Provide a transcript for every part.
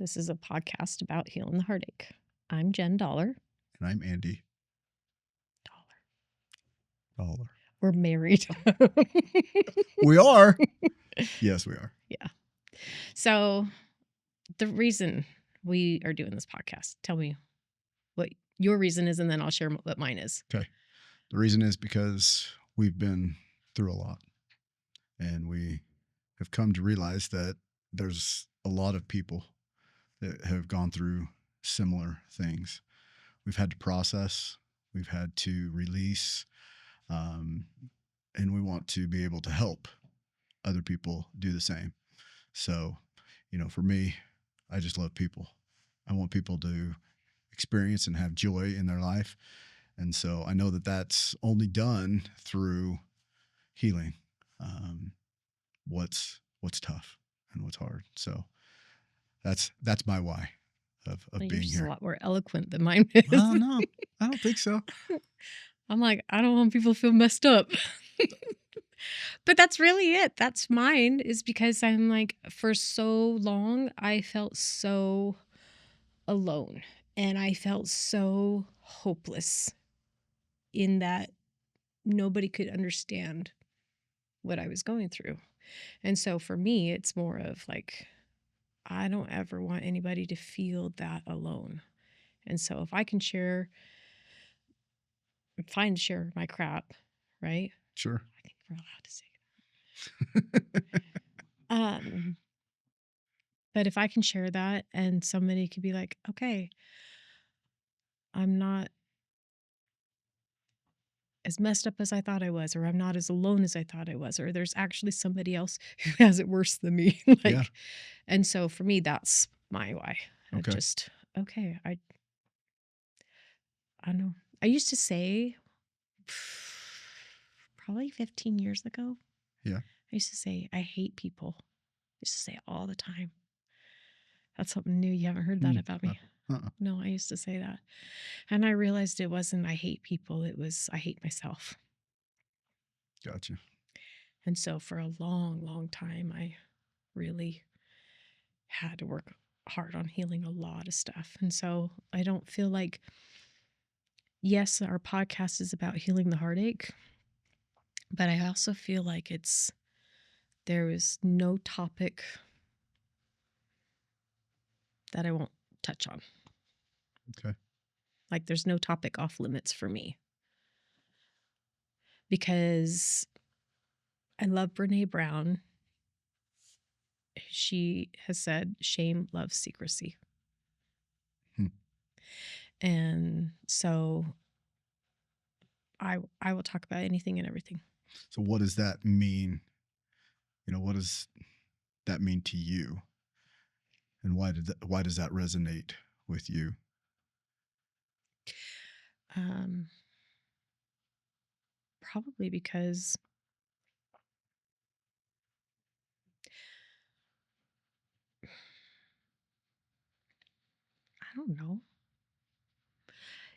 This is a podcast about healing the heartache. I'm Jen Dollar. And I'm Andy Dollar. We're married. We are. Yes, we are. Yeah. So the reason we are doing this podcast, tell me what your reason is, and then I'll share what mine is. Okay. The reason is because we've been through a lot, and we have come to realize that there's a lot of people that have gone through similar things. We've had to process, we've had to release, and we want to be able to help other people do the same. So, for me, I just love people. I want people to experience and have joy in their life. And so I know that that's only done through healing what's tough and what's hard. So that's my why of Yours being is here. a lot more eloquent than mine is. Well, no, I don't think so. I'm like, I don't want people to feel messed up. But that's really it. That's mine, is because I'm like, for so long, I felt so alone and I felt so hopeless in that nobody could understand what I was going through. And so for me, it's more of like, I don't ever want anybody to feel that alone. And so if I can share, I'm fine to share my crap, right? Sure. I think we're allowed to say it. But if I can share that and somebody could be like, okay, I'm not as messed up as I thought I was, or I'm not as alone as I thought I was, or there's actually somebody else who has it worse than me. Yeah. And so for me, that's my why. Okay. I don't know. I used to say, probably 15 years ago. Yeah. I used to say, I hate people. I used to say it all the time. That's something new. You haven't heard that about me. No, I used to say that. And I realized it wasn't I hate people. It was I hate myself. Gotcha. And so for a long, long time, I really had to work hard on healing a lot of stuff. And so I don't feel like, yes, our podcast is about healing the heartache, but I also feel like there is no topic that I won't touch on. Okay. Like there's no topic off limits for me. Because I love Brene Brown. She has said, shame loves secrecy. And so I will talk about anything and everything. So what does that mean? What does that mean to you? And why does that resonate with you? Probably because I don't know.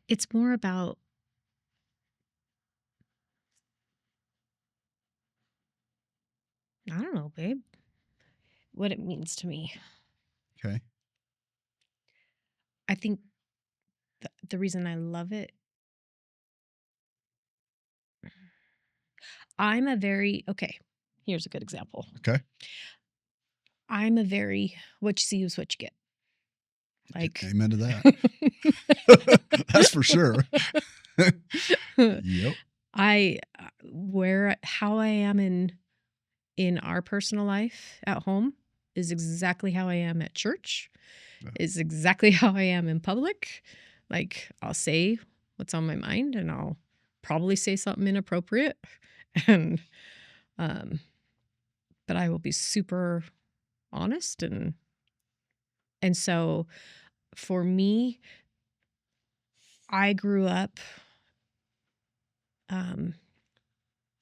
It's more about I don't know, babe, what it means to me. Okay. I think the reason I love it, here's a good example. Okay. I'm a very, what you see is what you get. Like, amen to that. That's for sure. Yep. How I am in our personal life at home is exactly how I am at church, is exactly how I am in public. Like, I'll say what's on my mind and I'll probably say something inappropriate. And, but I will be super honest. And so for me, I grew up,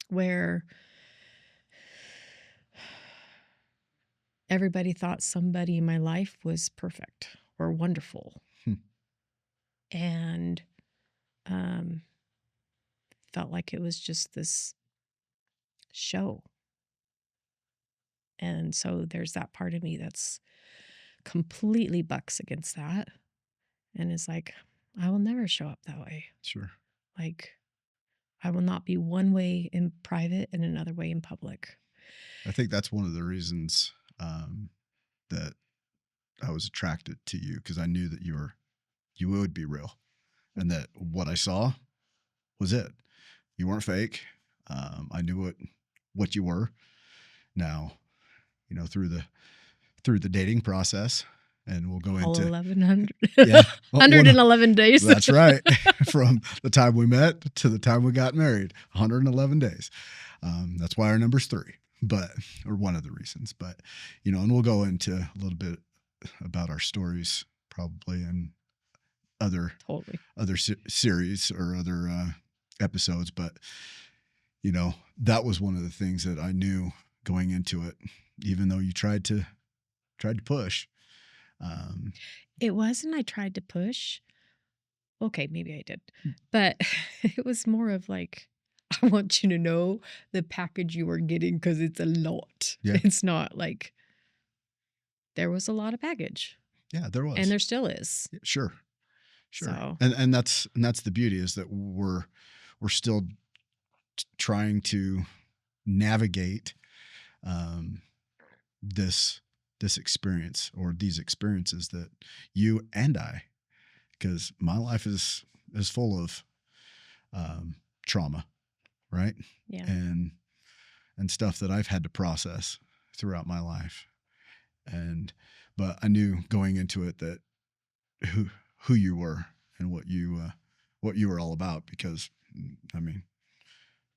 where everybody thought somebody in my life was perfect or wonderful. And felt like it was just this show. And so there's that part of me that's completely bucks against that and is like, I will never show up that way. Sure. Like, I will not be one way in private and another way in public. I think that's one of the reasons that I was attracted to you, because I knew that you would be real, and that what I saw was it. You weren't fake. I knew what you were. Now, through the dating process, and we'll go All into 1,100. yeah, 111 days. That's right. From the time we met to the time we got married, 111 days. That's why our number's 3, or one of the reasons. But, and we'll go into a little bit about our stories probably in other series or other episodes. But, that was one of the things that I knew going into it, even though you tried to push. It wasn't I tried to push. Okay, maybe I did. But it was more of like, I want you to know the package you are getting because it's a lot. Yeah. It's not like there was a lot of baggage. Yeah, there was. And there still is. Yeah, sure. So. And that's the beauty, is that we're still trying to navigate this experience, or these experiences that you and I, because my life is full of trauma, right? Yeah. And stuff that I've had to process throughout my life. But I knew going into it that who you were and what you were all about, because I mean,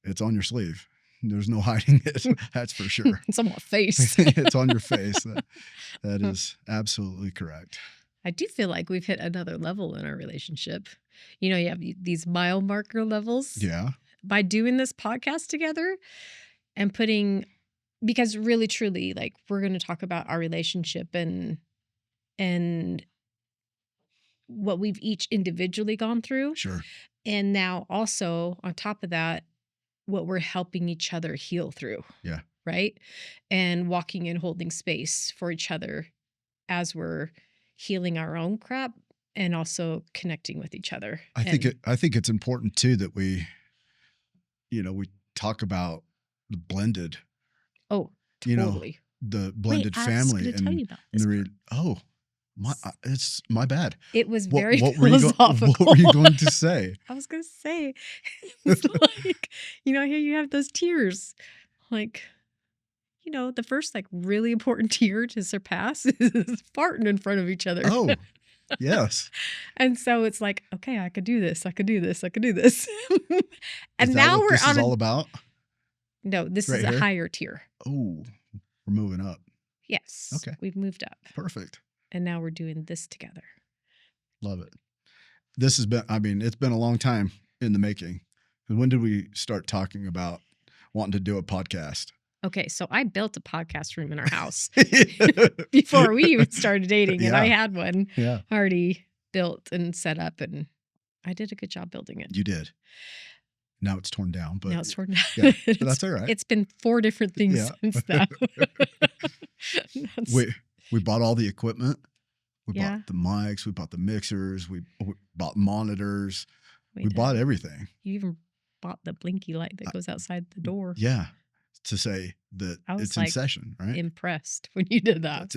it's on your sleeve. There's no hiding it. That's for sure. It's on my face. It's on your face. That is absolutely correct. I do feel like we've hit another level in our relationship. You have these mile marker levels. Yeah. By doing this podcast together and because really, truly, like, we're going to talk about our relationship and what we've each individually gone through. Sure. And now also on top of that, what we're helping each other heal through. Yeah. Right. And walking and holding space for each other as we're healing our own crap and also connecting with each other. I think it's important too that we talk about the blended. Oh, totally. The blended family. I was going to tell you about this. It's my bad. It was very philosophical. What were you going to say? I was going to say, it's like, here you have those tiers. Like, the first, like, really important tier to surpass is farting in front of each other. Oh, yes. And so it's like, okay, I could do this. I could do this. I could do this. And is that now what we're this is all about? No, this right is here? A higher tier. Oh, we're moving up. Yes. Okay. We've moved up. Perfect. And now we're doing this together. Love it. This has been, it's been a long time in the making. When did we start talking about wanting to do a podcast? Okay, so I built a podcast room in our house before we even started dating, and I had one already built and set up, and I did a good job building it. You did. Now it's torn down, but now it's torn down. Yeah, but that's all right. It's been 4 different things since that. We bought all the equipment. We bought the mics. We bought the mixers. We bought monitors. We bought everything. You even bought the blinky light that goes outside the door. Yeah. To say that it's in session, right? Impressed when you did that.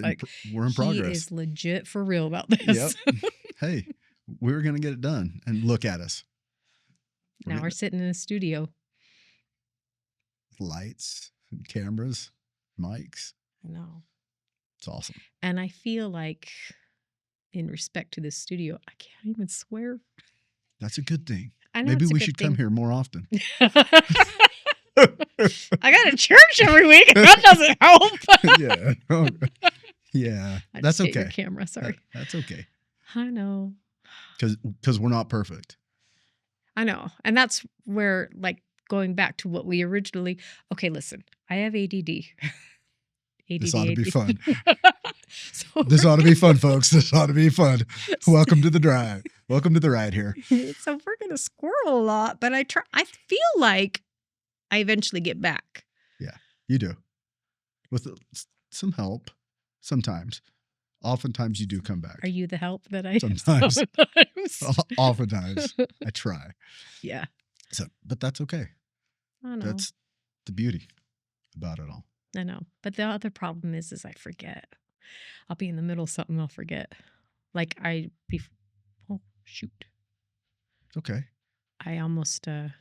We're in progress. He is legit for real about this. Yep. Hey, we were going to get it done, and look at us. Now we're sitting in a studio. Lights, cameras, mics. I know. It's awesome. And I feel like, in respect to this studio, I can't even swear. That's a good thing. I know. Maybe we should come here more often. I got to church every week, and that doesn't help. Yeah. That's okay. Your camera, sorry. That's okay. I know. Because we're not perfect. I know. And that's where, like, going back to what we originally. Okay, listen. I have ADD. This ought to be fun. This ought to be fun, folks. This ought to be fun. Welcome to the drive. Welcome to the ride here. So we're going to squirrel a lot, but I feel like I eventually get back. Yeah, you do. With some help sometimes. oftentimes you do come Are back. you the help that I Sometimes. sometimes? Oftentimes I try. Yeah, So, but that's okay. I know. That's the beauty about it all. I know. But the other problem is I forget. I'll be in the middle of something, I'll forget. Like oh shoot. It's okay. I almost I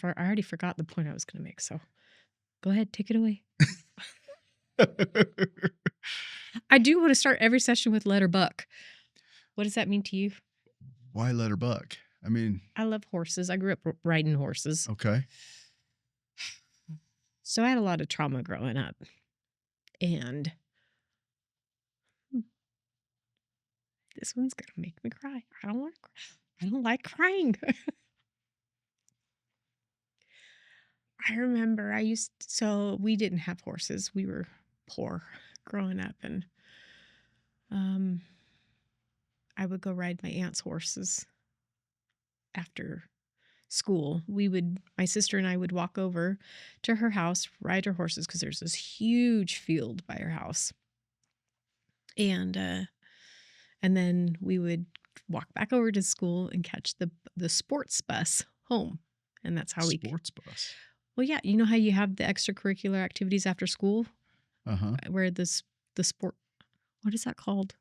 already forgot the point I was gonna make, so go ahead, take it away. I do want to start every session with letter buck. What does that mean to you? Why let her buck? I mean, I love horses. I grew up riding horses. okay. So I had a lot of trauma growing up. And this one's going to make me cry. I don't want to cry. I don't like crying. I remember so we didn't have horses. We were poor growing up. And I would go ride my aunt's horses after school. My sister and I would walk over to her house, ride her horses, because there's this huge field by her house. And then we would walk back over to school and catch the sports bus home. And that's how Sports bus. Well, yeah, you know how you have the extracurricular activities after school? Uh-huh. Where the sport, what is that called?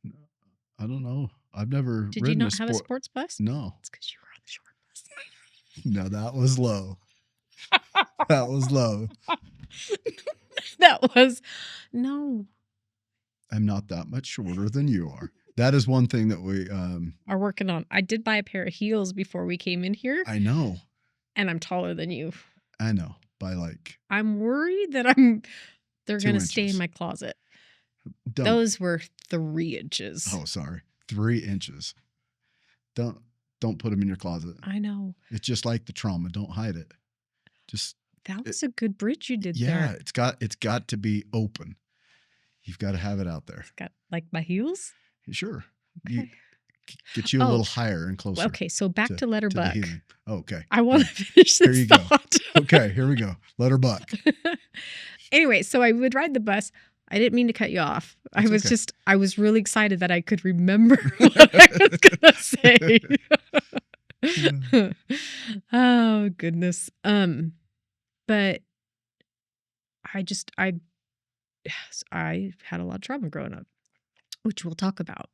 I don't know. I've never Did you ridden not have a sports bus? No. It's because you were on the short bus. No, that was low. That was low. No. I'm not that much shorter than you are. That is one thing that we Are working on. I did buy a pair of heels before we came in here. I know. And I'm taller than you. I know. By like I'm worried that they're 2 going to stay in inches. my closet. Don't. Those were 3 inches. Oh, sorry. 3 inches. Don't put them in your closet. I know. It's just like the trauma. Don't hide it. That was a good bridge you did there. Yeah, it's got to be open. You've got to have it out there. It's got like my heels? Sure. Okay. Get you a little higher and closer. Okay, so back to letter buck. Oh, okay. I want to finish this Here you thought. Go. Okay, here we go. Letter buck. Anyway, so I would ride the bus. I didn't mean to cut you off. That's I was really excited that I could remember what I was going to say. Oh, goodness. But I had a lot of trauma growing up, which we'll talk about.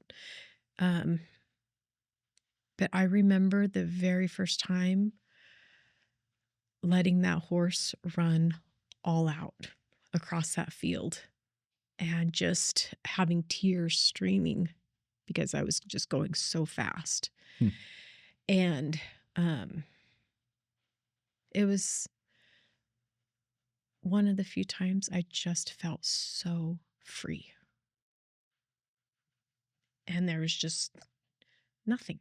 But I remember the very first time letting that horse run all out across that field and just having tears streaming because I was just going so fast. And it was one of the few times I just felt so free. And there was just nothing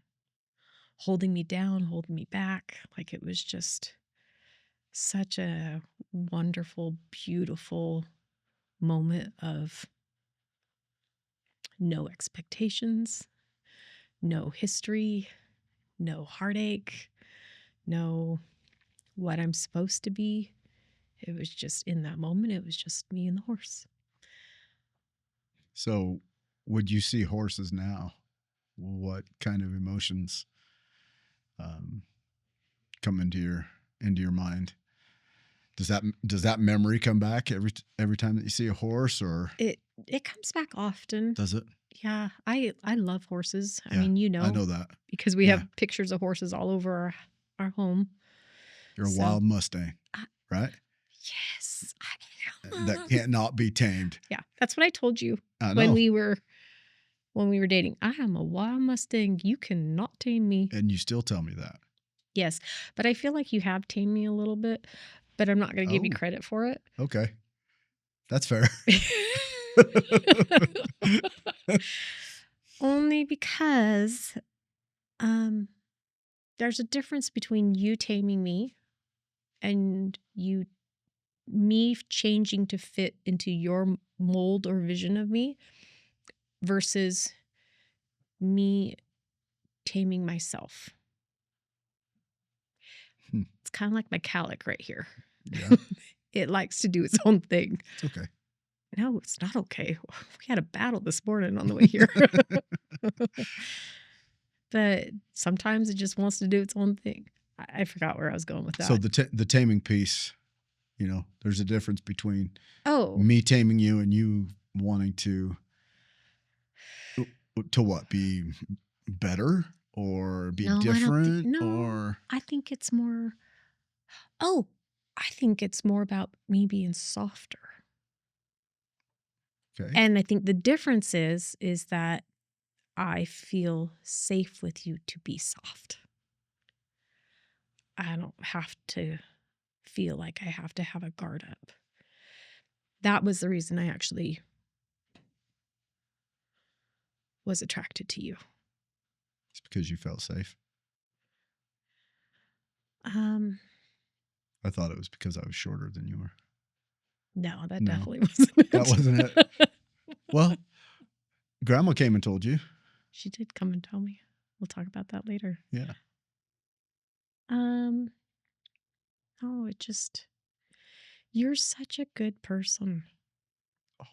holding me down, holding me back. Like it was just such a wonderful, beautiful moment of no expectations, no history, no heartache, no what I'm supposed to be. It was just in that moment, it was just me and the horse. So would you see horses now? What kind of emotions come into your mind? Does that memory come back every time that you see a horse, or it comes back often? Does it? Yeah, I love horses. Yeah, I mean, I know that because we have pictures of horses all over our home. You're a wild Mustang, right? Yes, I am. That can't not be tamed. Yeah, that's what I told you when we were dating. I am a wild Mustang. You cannot tame me. And you still tell me that. Yes, but I feel like you have tamed me a little bit, but I'm not going to give you credit for it. Okay, that's fair. Only because there's a difference between you taming me and me changing to fit into your mold or vision of me versus me taming myself. It's kind of like my calic right here. Yeah. It likes to do its own thing. It's okay. No, it's not okay. We had a battle this morning on the way here. But sometimes it just wants to do its own thing. I forgot where I was going with So that. the taming piece, you know, there's a difference between Oh, me taming you and you wanting to what, be better or be no, I don't think, different no, or I think it's more, oh, I think it's more about me being softer. okay. And I think the difference is that I feel safe with you to be soft. I don't have to feel like I have to have a guard up. That was the reason I actually was attracted to you. It's because you felt safe. Um, I thought it was because I was shorter than you were. no, that No, definitely wasn't it. that wasn't it. Well, grandma came and told you. She did come and tell me. We'll talk about that later. Yeah. Um, oh, it just, you're such a good person. Oh,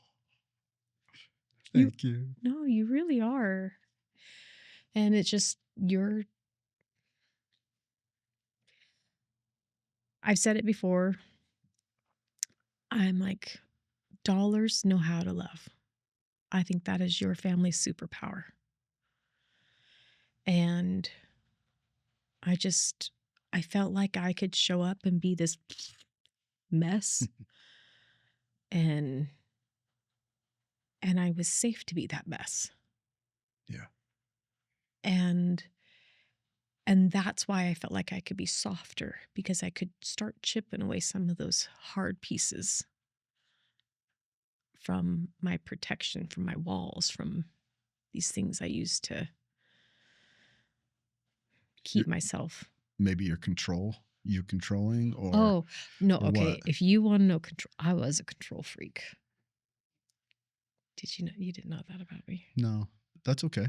You, thank you. no, you really are. And it's just, I've said it before. I'm like, dollars know how to love. I think that is your family's superpower. And I felt like I could show up and be this mess and I was safe to be that mess. Yeah. And that's why I felt like I could be softer, because I could start chipping away some of those hard pieces from my protection, from my walls, from these things I used to keep myself. Maybe your control, you controlling Oh, no, or what? okay. If you want to know control, I was a control freak. Did you know? You didn't know that about me. No, that's okay.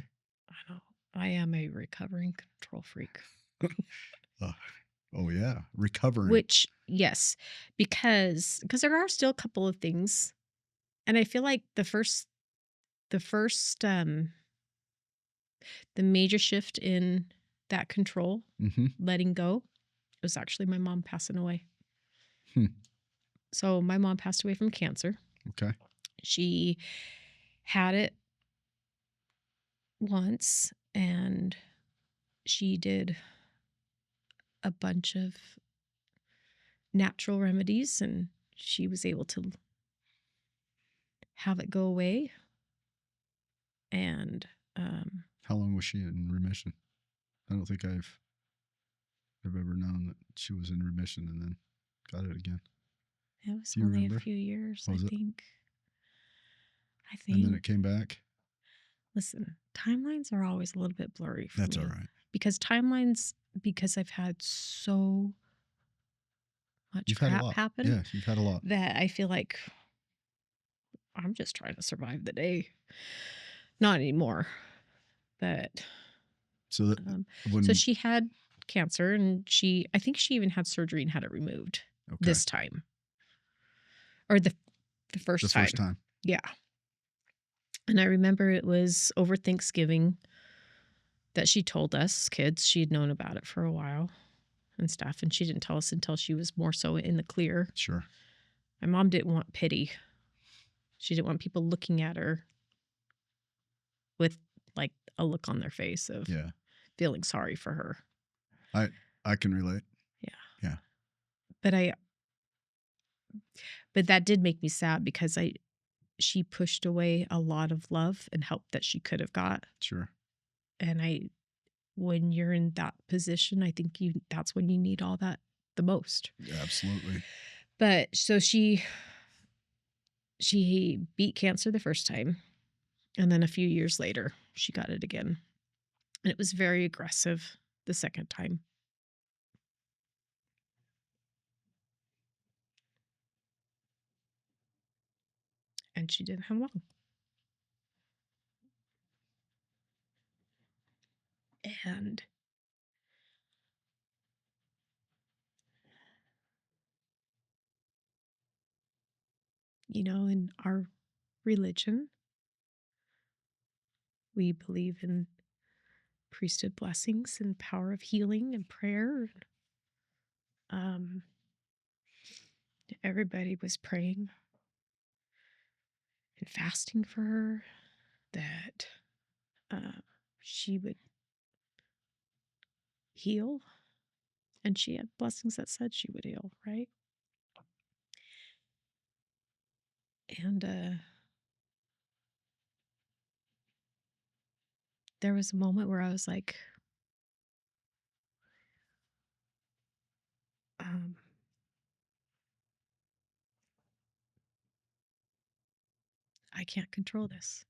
I know. I am a recovering control freak. Uh, oh yeah, recovering. Which, yes, because there are still a couple of things, and I feel like the first the major shift in that control, Mm-hmm. letting go, was actually my mom passing away. Hmm. So my mom passed away from cancer. Okay. She had it once, and she did a bunch of natural remedies, and she was able to have it go away. And How long was she in remission? I don't think I've ever known that she was in remission and then got it again. it was Do you only remember? a few years, Was I it? think. And then it came back. Listen, timelines are always a little bit blurry for That's me. all right. Because I've had so much You've had a crap lot. happen Yeah, you've had a lot. that I feel like I'm just trying to survive the day. Not anymore. But So that so when she had cancer, and I think she even had surgery and had it removed this time. Or the first the time. first time. Yeah. And I remember it was over Thanksgiving that she told us kids. She had known about it for a while and stuff, and she didn't tell us until she was more so in the clear. Sure. My mom didn't want pity. She didn't want people looking at her with like a look on their face of feeling sorry for her. I can relate. Yeah. Yeah. But that did make me sad, because she pushed away a lot of love and help that she could have got. Sure. And when you're in that position, I think that's when you need all that the most. Yeah, absolutely. But so she beat cancer the first time, and then a few years later she got it again, and it was very aggressive the second time. And she didn't have long. And in religion. We believe in priesthood blessings and power of healing and prayer. Um, Everybody was praying and fasting for her that uh, she would heal. And she had blessings that said she would heal, right? And there was a moment where I was like, um, I can't control this.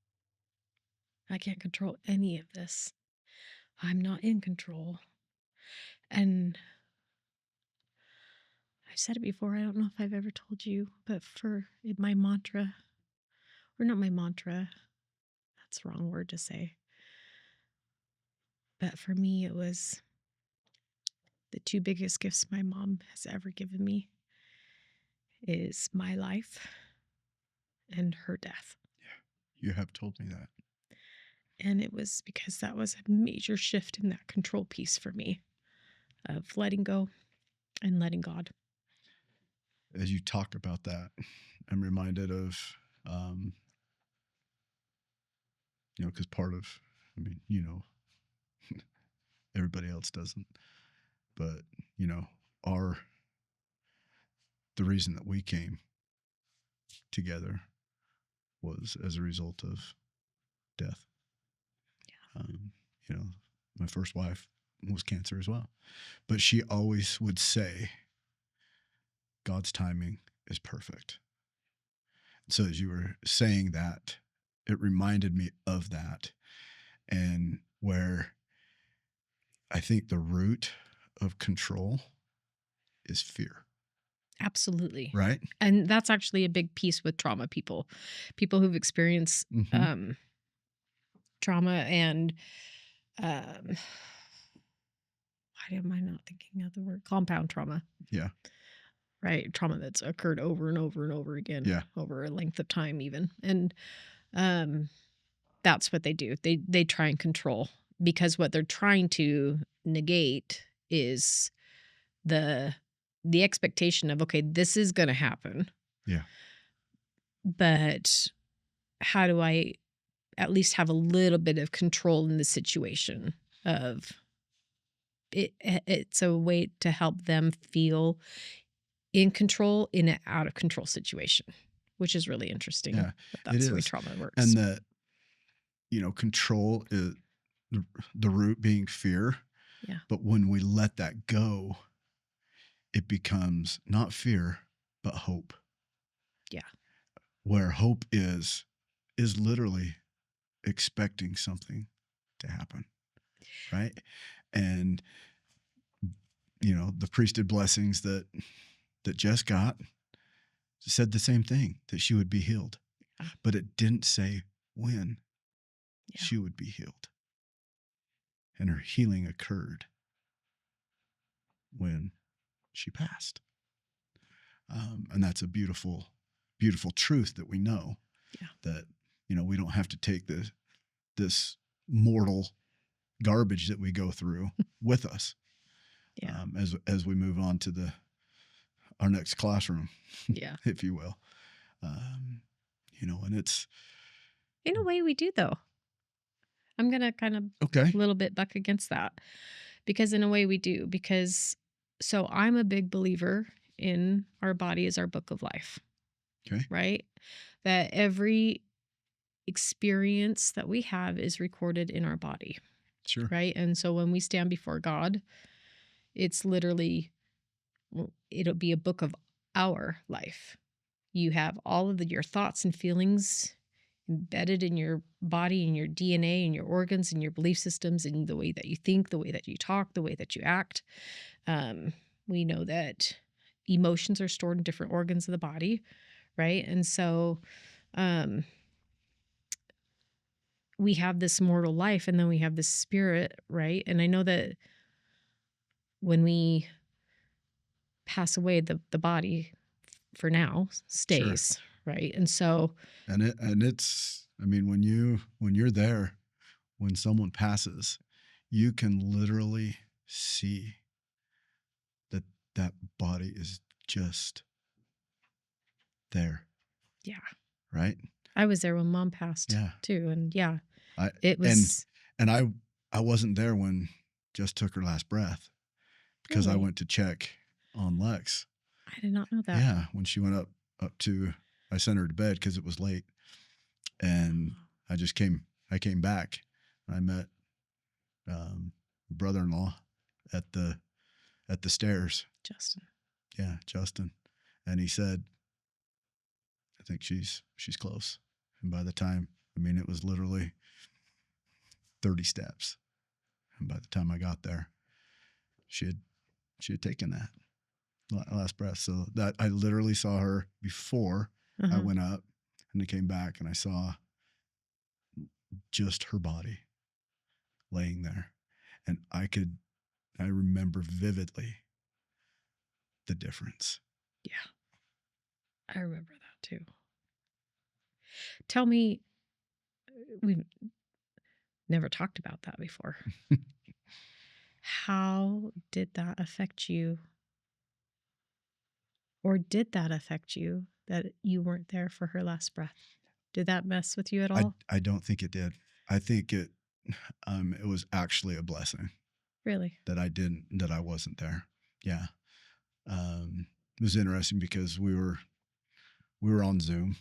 I can't control any of this. I'm not in control. And I've said it before. I don't know if I've ever told you, but my mantra, or not my mantra, that's the wrong word to say. But for me, it was the two biggest gifts my mom has ever given me is my life and her death. Yeah, you have told me that. And it was because that was a major shift in that control piece for me of letting go and letting God. As you talk about that, I'm reminded of, because part of, everybody else doesn't, but, our, the reason that we came together was as a result of death. Yeah. My first wife was cancer as well, but she always would say, God's timing is perfect. So as you were saying that, it reminded me of that, and where I think the root of control is fear. Absolutely. Right? And that's actually a big piece with trauma people who've experienced trauma and why am I not thinking of the word compound trauma? Yeah. Right. Trauma that's occurred over and over and over again, Yeah. over a length of time even. And that's what they do. They try and control, because what they're trying to negate is the expectation of, okay, this is going to happen. Yeah. But how do I at least have a little bit of control in the situation of it? It's a way to help them feel in control in an out of control situation, which is really interesting. Yeah, But that's it the way is. trauma works. And that, control is the root being fear. Yeah. But when we let that go, it becomes not fear, but hope. Yeah. Where hope is literally expecting something to happen. Right. And, the priesthood blessings that Jess got said the same thing, that she would be healed, but it didn't say when she would be healed. And her healing occurred when she passed. And that's a beautiful, beautiful truth that we know, that, we don't have to take this mortal garbage that we go through with us. As we move on to our next classroom, if you will. And it's, in a way we do, though. I'm going to kind of okay, a little bit buck against that, because in a way we do, because so I'm a big believer in our body as our book of life. Okay. Right? That every experience that we have is recorded in our body. Sure. Right? And so when we stand before God, it's literally, it'll be a book of our life. You have all of your thoughts and feelings embedded in your body and your DNA and your organs and your belief systems and the way that you think, the way that you talk, the way that you act. We know that emotions are stored in different organs of the body, right? And so we have this mortal life, and then we have this spirit, right? And I know that when we pass away, the body for now stays, Right. And so, And it's, I mean, when you're there, when someone passes, you can literally see that that body is just there, yeah, right? I was there when mom passed Yeah. too. And yeah, I it and was and I wasn't there when Just took her last breath because I really, went to check on Lex. I did not know that. Yeah, when she went up to, I sent her to bed because it was late, and I came back. I met brother-in-law at the stairs. Justin. Yeah, Justin, and he said, I think she's close. And by the time, I mean, it was literally 30 steps, and by the time I got there, she had she had taken that last breath. So that I literally saw her before I Uh-huh. went up, and I came back and I saw just her body laying there, and I remember vividly the difference. Yeah, I remember that too. Tell me, we've never talked about that before. How did that affect you? Or did that affect you that you weren't there for her last breath? Did that mess with you at all? I don't think it did. I think it was actually a blessing Really? that I wasn't there. Yeah. It was interesting because we were on Zoom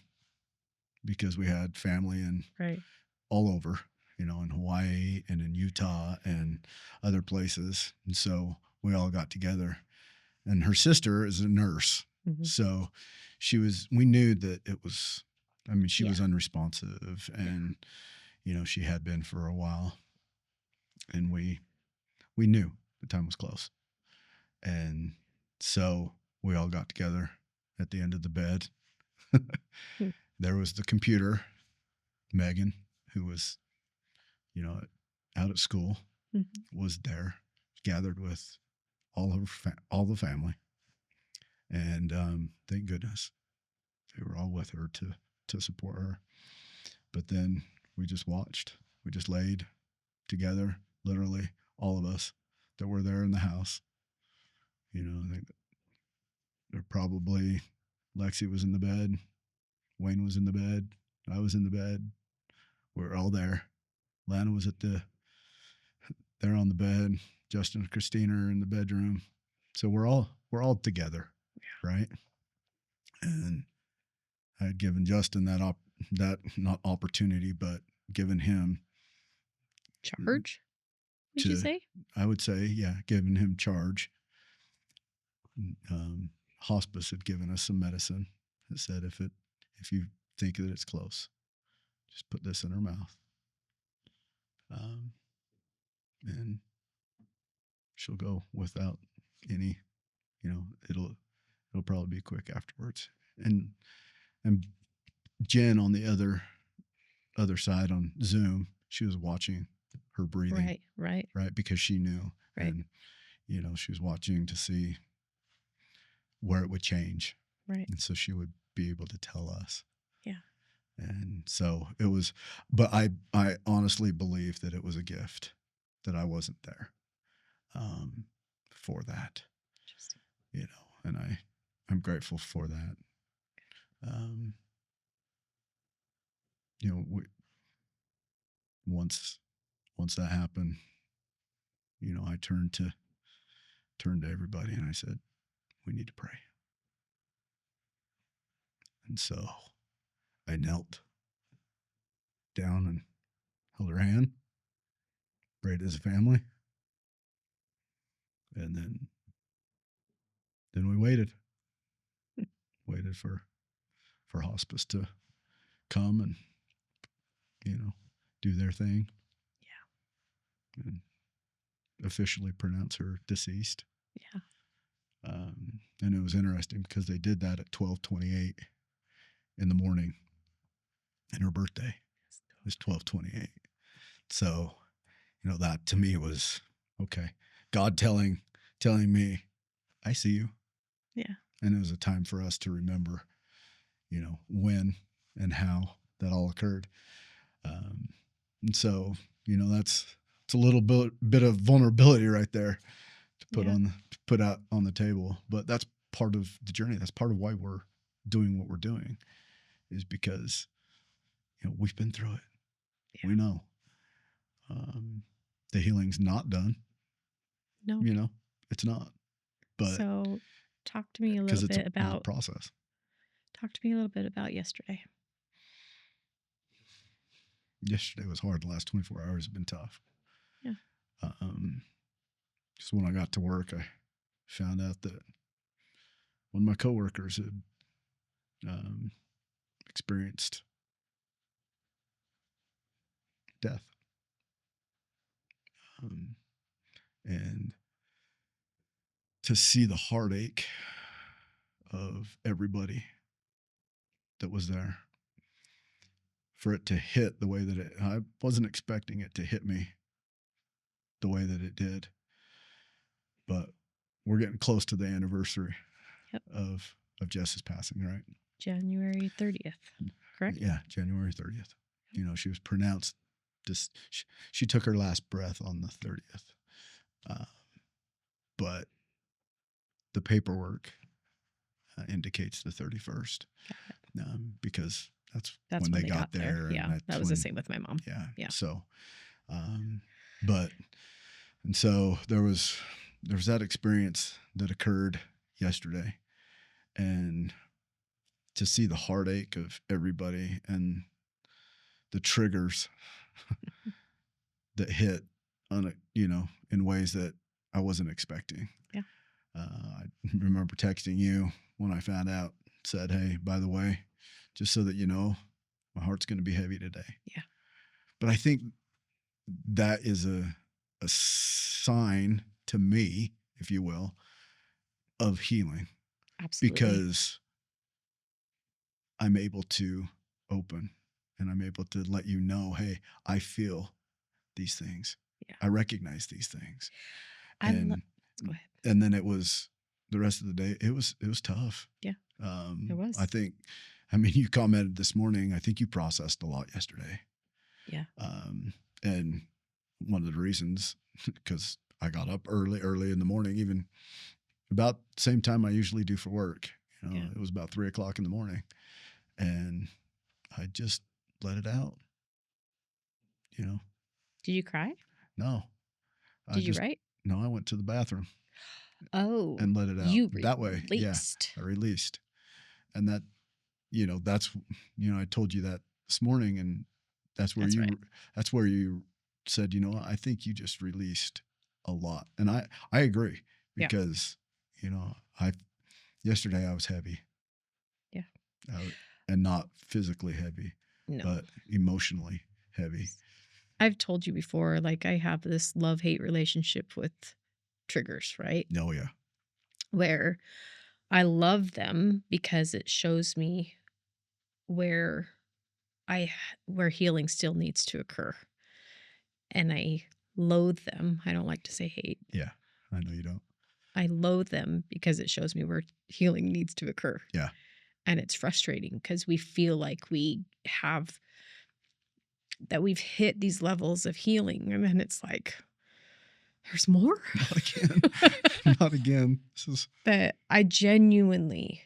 because we had family and Right. all over, in Hawaii and in Utah and other places. And so we all got together. And her sister is a nurse. Mhm. So we knew that it was, I mean, she Yeah. was unresponsive and, she had been for a while. And we knew the time was close. And so we all got together at the end of the bed. Hmm. There was the computer, Megan, who was, out at school, Mhm. was there, gathered with all the family, and thank goodness they were all with her to support her. But then we just watched. We just laid together, literally all of us that were there in the house. I think there probably Lexi was in the bed, Wayne was in the bed, I was in the bed. We were all there. Lana was there on the bed. Justin and Christina are in the bedroom. So we're all together, right? And I had given Justin that not opportunity, but given him Charge? Would you to, say? I would say, yeah, given him charge. Hospice had given us some medicine that said if you think that it's close, just put this in her mouth, and she'll go without any. It'll probably be quick afterwards. And Jen on the other side on Zoom, she was watching her breathing, Right. Right. right? Because she knew, Right. and she was watching to see where it would change, Right. and so she would be able to tell us. Yeah. And so it was, but I honestly believe that it was a gift that I wasn't there, for that, Interesting. and I'm grateful for that. Um, we, once that happened, I turned to everybody and I said, we need to pray. And so I knelt down and held her hand, prayed as a family, and then we waited for hospice to come and do their thing. Yeah. And officially pronounce her deceased. Yeah. And it was interesting because they did that at 12:28 in the morning, and her birthday is 12:28. So, that to me was okay. God telling me, I see you. Yeah. And it was a time for us to remember, when and how that all occurred. And so, it's a little bit of vulnerability right there to put out on the table, but that's part of the journey. That's part of why we're doing what we're doing, is because, we've been through it. Yeah. We know, the healing's not done. No, it's not, but so talk to me a little bit about a process. Talk to me a little bit about yesterday. Yesterday was hard. The last 24 hours have been tough. Yeah. Just when I got to work, I found out that one of my coworkers had experienced death. And to see the heartache of everybody that was there, for it to hit the way that I wasn't expecting it to hit me the way that it did. But we're getting close to the anniversary of Jess's passing, right? January 30th, correct? Yeah, January 30th. She was pronounced she took her last breath on the 30th. But the paperwork indicates the 31st. Because that's when they got there. Yeah, that was the same with my mom. Yeah. So, and so there was that experience that occurred yesterday, and to see the heartache of everybody and the triggers that hit on in ways that I wasn't expecting. Yeah. I remember texting you when I found out, said, "Hey, by the way, just so that you know, my heart's going to be heavy today." Yeah. But I think that is a sign to me, if you will, of healing. Absolutely. Because I'm able to open and I'm able to let you know, hey, I feel these things. Yeah. I recognize these things. Go ahead. And then it was the rest of the day. It was tough. Yeah. It was. You commented this morning, I think you processed a lot yesterday. Yeah. And one of the reasons, because I got up early in the morning, even about the same time I usually do for work. It was about 3:00 in the morning, and I just let it out. Did you cry? No. Did you write? No, I went to the bathroom. Oh. And let it out. You that way. Yeah. I released. And that, that's, I told you that this morning, and that's where you said, I think you just released a lot. And I agree, because, yesterday I was heavy. Yeah. And not physically heavy, but emotionally heavy. I've told you before, like, I have this love-hate relationship with triggers, right? Oh, yeah. Where I love them because it shows me where healing still needs to occur. And I loathe them. I don't like to say hate. Yeah, I know you don't. I loathe them because it shows me where healing needs to occur. Yeah. And it's frustrating because we feel like we've hit these levels of healing. And then it's like, there's more? Not again. Not again. But I genuinely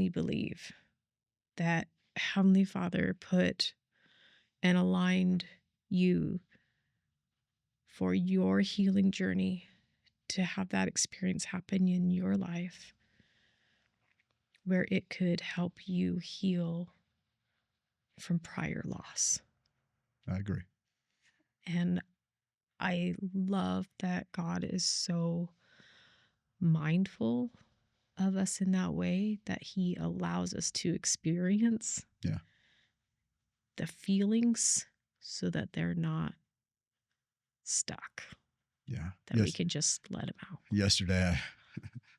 believe that Heavenly Father put and aligned you for your healing journey, to have that experience happen in your life where it could help you heal from prior loss. I agree. And I love that God is so mindful of us in that way, that He allows us to experience the feelings so that they're not stuck. Yeah. That we can just let them out. Yesterday,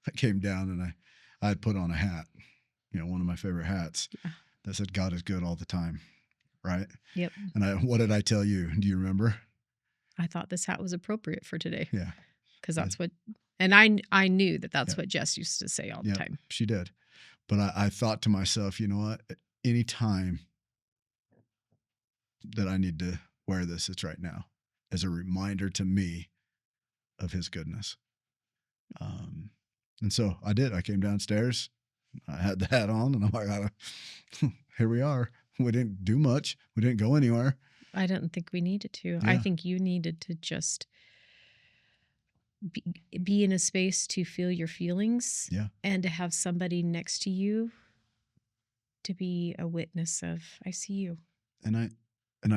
I came down and I had put on a hat, one of my favorite hats that said, "God is good all the time." Right? Yep. And what did I tell you? Do you remember? I thought this hat was appropriate for today. Yeah. Because that's what, and I knew that that's what Jess used to say all the time. She did. But I thought to myself, you know what? Any time that I need to wear this, it's right now, as a reminder to me of his goodness. And so I did. I came downstairs. I had the hat on, and I'm like, here we are. We didn't do much. We didn't go anywhere. I didn't think we needed to. I Yeah. think you needed to just be in a space to feel your feelings, Yeah. and to have somebody next to you to be a witness of, I see you. And I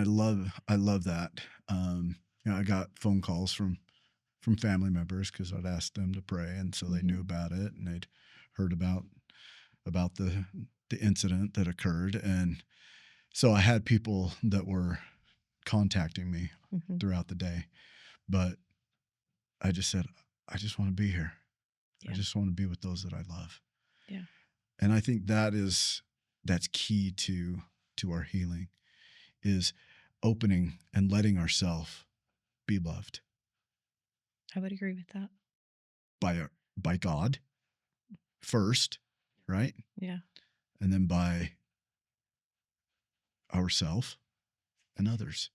love that. I got phone calls from family members because I'd asked them to pray, and so they knew about it, and they'd heard about the incident that occurred. And so I had people that were contacting me throughout the day, but I just said, I just want to be here. Yeah. I just want to be with those that I love. Yeah. And I think that's key to our healing, is opening and letting ourselves be loved. I would agree with that. By God first, right? Yeah. And then by ourselves and others.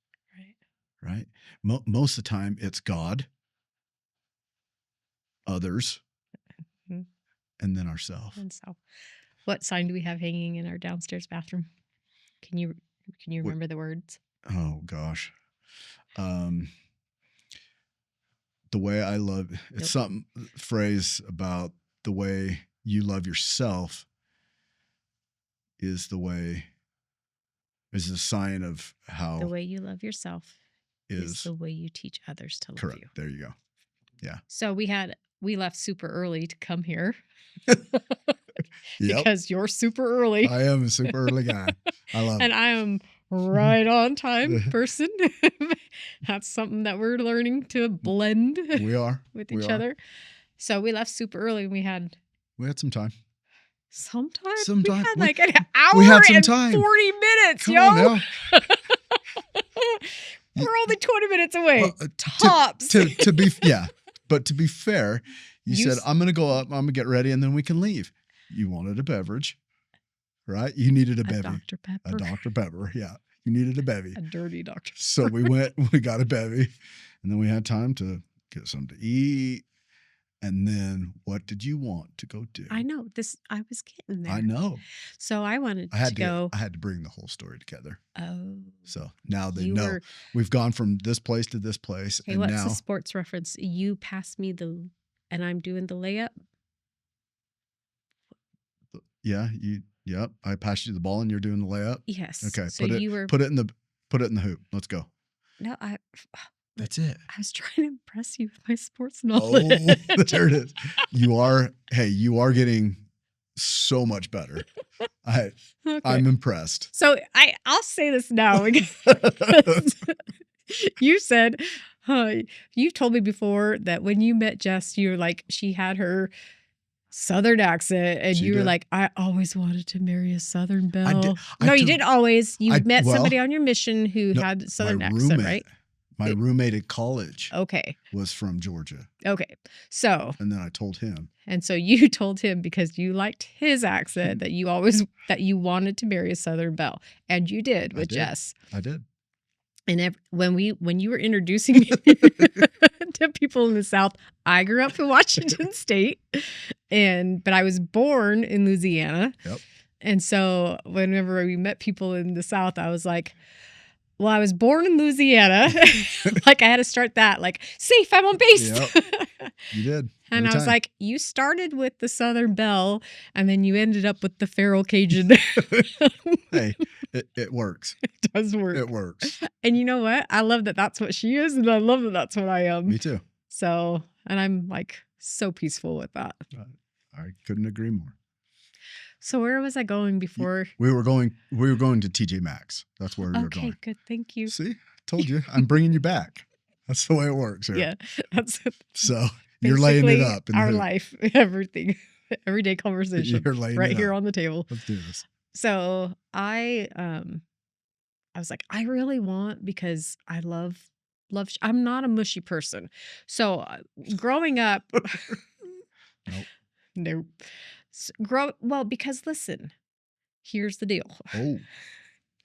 Right? Most of the time it's God, others, and then ourselves. And so, what sign do we have hanging in our downstairs bathroom? Can you remember the words? Oh gosh. The way I love, it's some phrase about the way you love yourself is a sign of how the way you love yourself is the way you teach others to love correct. you. There you go. Yeah. So we left super early to come here. Yep. Because you're super early. I am a super early guy. I love it. And I am right on time person. That's something that we're learning to blend. We are with each other. So we left super early, and we had some time. Sometimes we had like an hour we had some and time. 40 minutes, Come yo. on now. We're only 20 minutes away. Well, tops. To be but to be fair, you said I'm going to go up, I'm going to get ready, and then we can leave. You wanted a beverage, right? You needed a bevy. Dr. Pepper. A Dr. Pepper, yeah. You needed a bevy. A dirty Dr. Pepper. So we got a bevy, and then we had time to get something to eat. And then what did you want to go do? I know this. I was getting there. I know. So I wanted to go. I had to bring the whole story together. Oh. So now they know we've gone from this place to this place. Hey, what's the sports reference? You pass me and I'm doing the layup. Yeah. Yep. I passed you the ball and you're doing the layup. Yes. Okay. So put it in the hoop. Let's go. No, That's it. I was trying to impress you with my sports knowledge. Oh, there it is. You are getting so much better. I'm impressed. So I'll say this now because you said, you told me before that when you met Jess, you were like, she had her Southern accent, and you were like, I always wanted to marry a Southern belle. You didn't always. You met somebody on your mission who had Southern accent, right? My roommate at college was from Georgia. Okay. So. And then I told him. And so you told him because you liked his accent that you wanted to marry a Southern belle. And you did with Jess. I did. And when you were introducing me to people in the South, I grew up in Washington State, but I was born in Louisiana. Yep. And so whenever we met people in the South, I was like, well, I was born in Louisiana. Like I had to start that, like, safe, I'm on base. Yep. You did. And I was like, you started with the Southern belle, and then you ended up with the feral Cajun. Hey, it works. It does work. It works. And you know what? I love that that's what she is, and I love that that's what I am. Me too. So, and I'm like so peaceful with that. I couldn't agree more. So where was I going before? We were going to TJ Maxx. That's where we were going. Okay, good. Thank you. See, told you. I'm bringing you back. That's the way it works here. Yeah. So you're laying it up. In our life, everything, everyday conversation. You're laying right it here up. on the table. Let's do this. So I was like, I really want, because I love. I'm not a mushy person. So growing up. Nope. No. Well, because listen, here's the deal. Oh,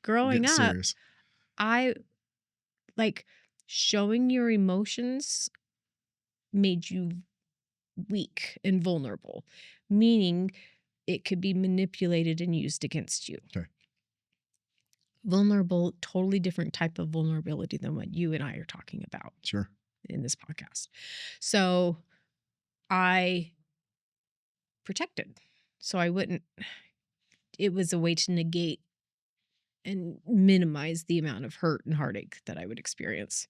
Growing getting up, serious. I like showing your emotions made you weak and vulnerable, meaning it could be manipulated and used against you. Okay. Vulnerable, totally different type of vulnerability than what you and I are talking about Sure. in this podcast. So I protected. So I wouldn't, it was a way to negate and minimize the amount of hurt and heartache that I would experience.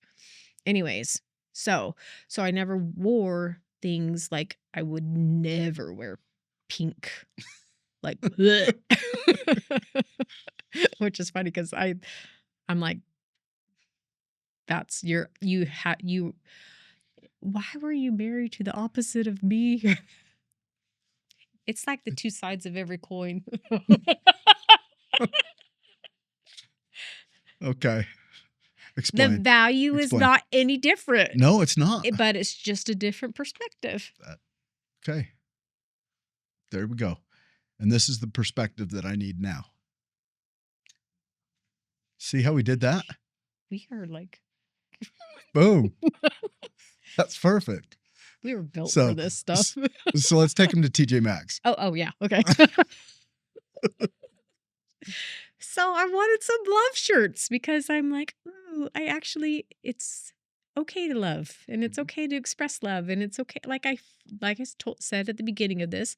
Anyways, so I never wore things like I would never wear pink. Like which is funny because I'm like, that's you why were you married to the opposite of me? It's like the two sides of every coin. Okay. The Explain. value is Explain. not any different. No, it's not. But it's just a different perspective. Okay. There we go. And this is the perspective that I need now. See how we did that? We are like, Boom. That's perfect. we were built So- for this stuff. So let's take him to TJ Maxx. Oh yeah. Okay. So I wanted some love shirts because I'm like, ooh, it's okay to love and it's okay to express love and it's okay. Like I said at the beginning of this,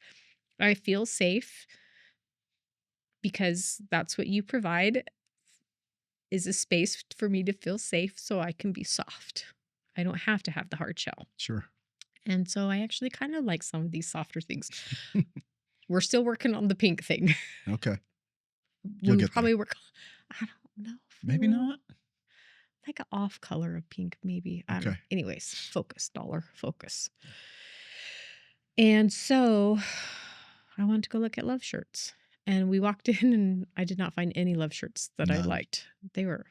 I feel safe because that's what you provide is a space for me to feel safe so I can be soft. I don't have to have the hard shell. Sure. And so I actually kind of like some of these softer things. We're still working on the pink thing. Okay. You'll We'll get probably work. I don't know. Maybe not. Like an off color of pink, maybe. I don't know. Okay. Anyways, focus, dollar, focus. And so I wanted to go look at love shirts. And we walked in and I did not find any love shirts that I None. liked. They were,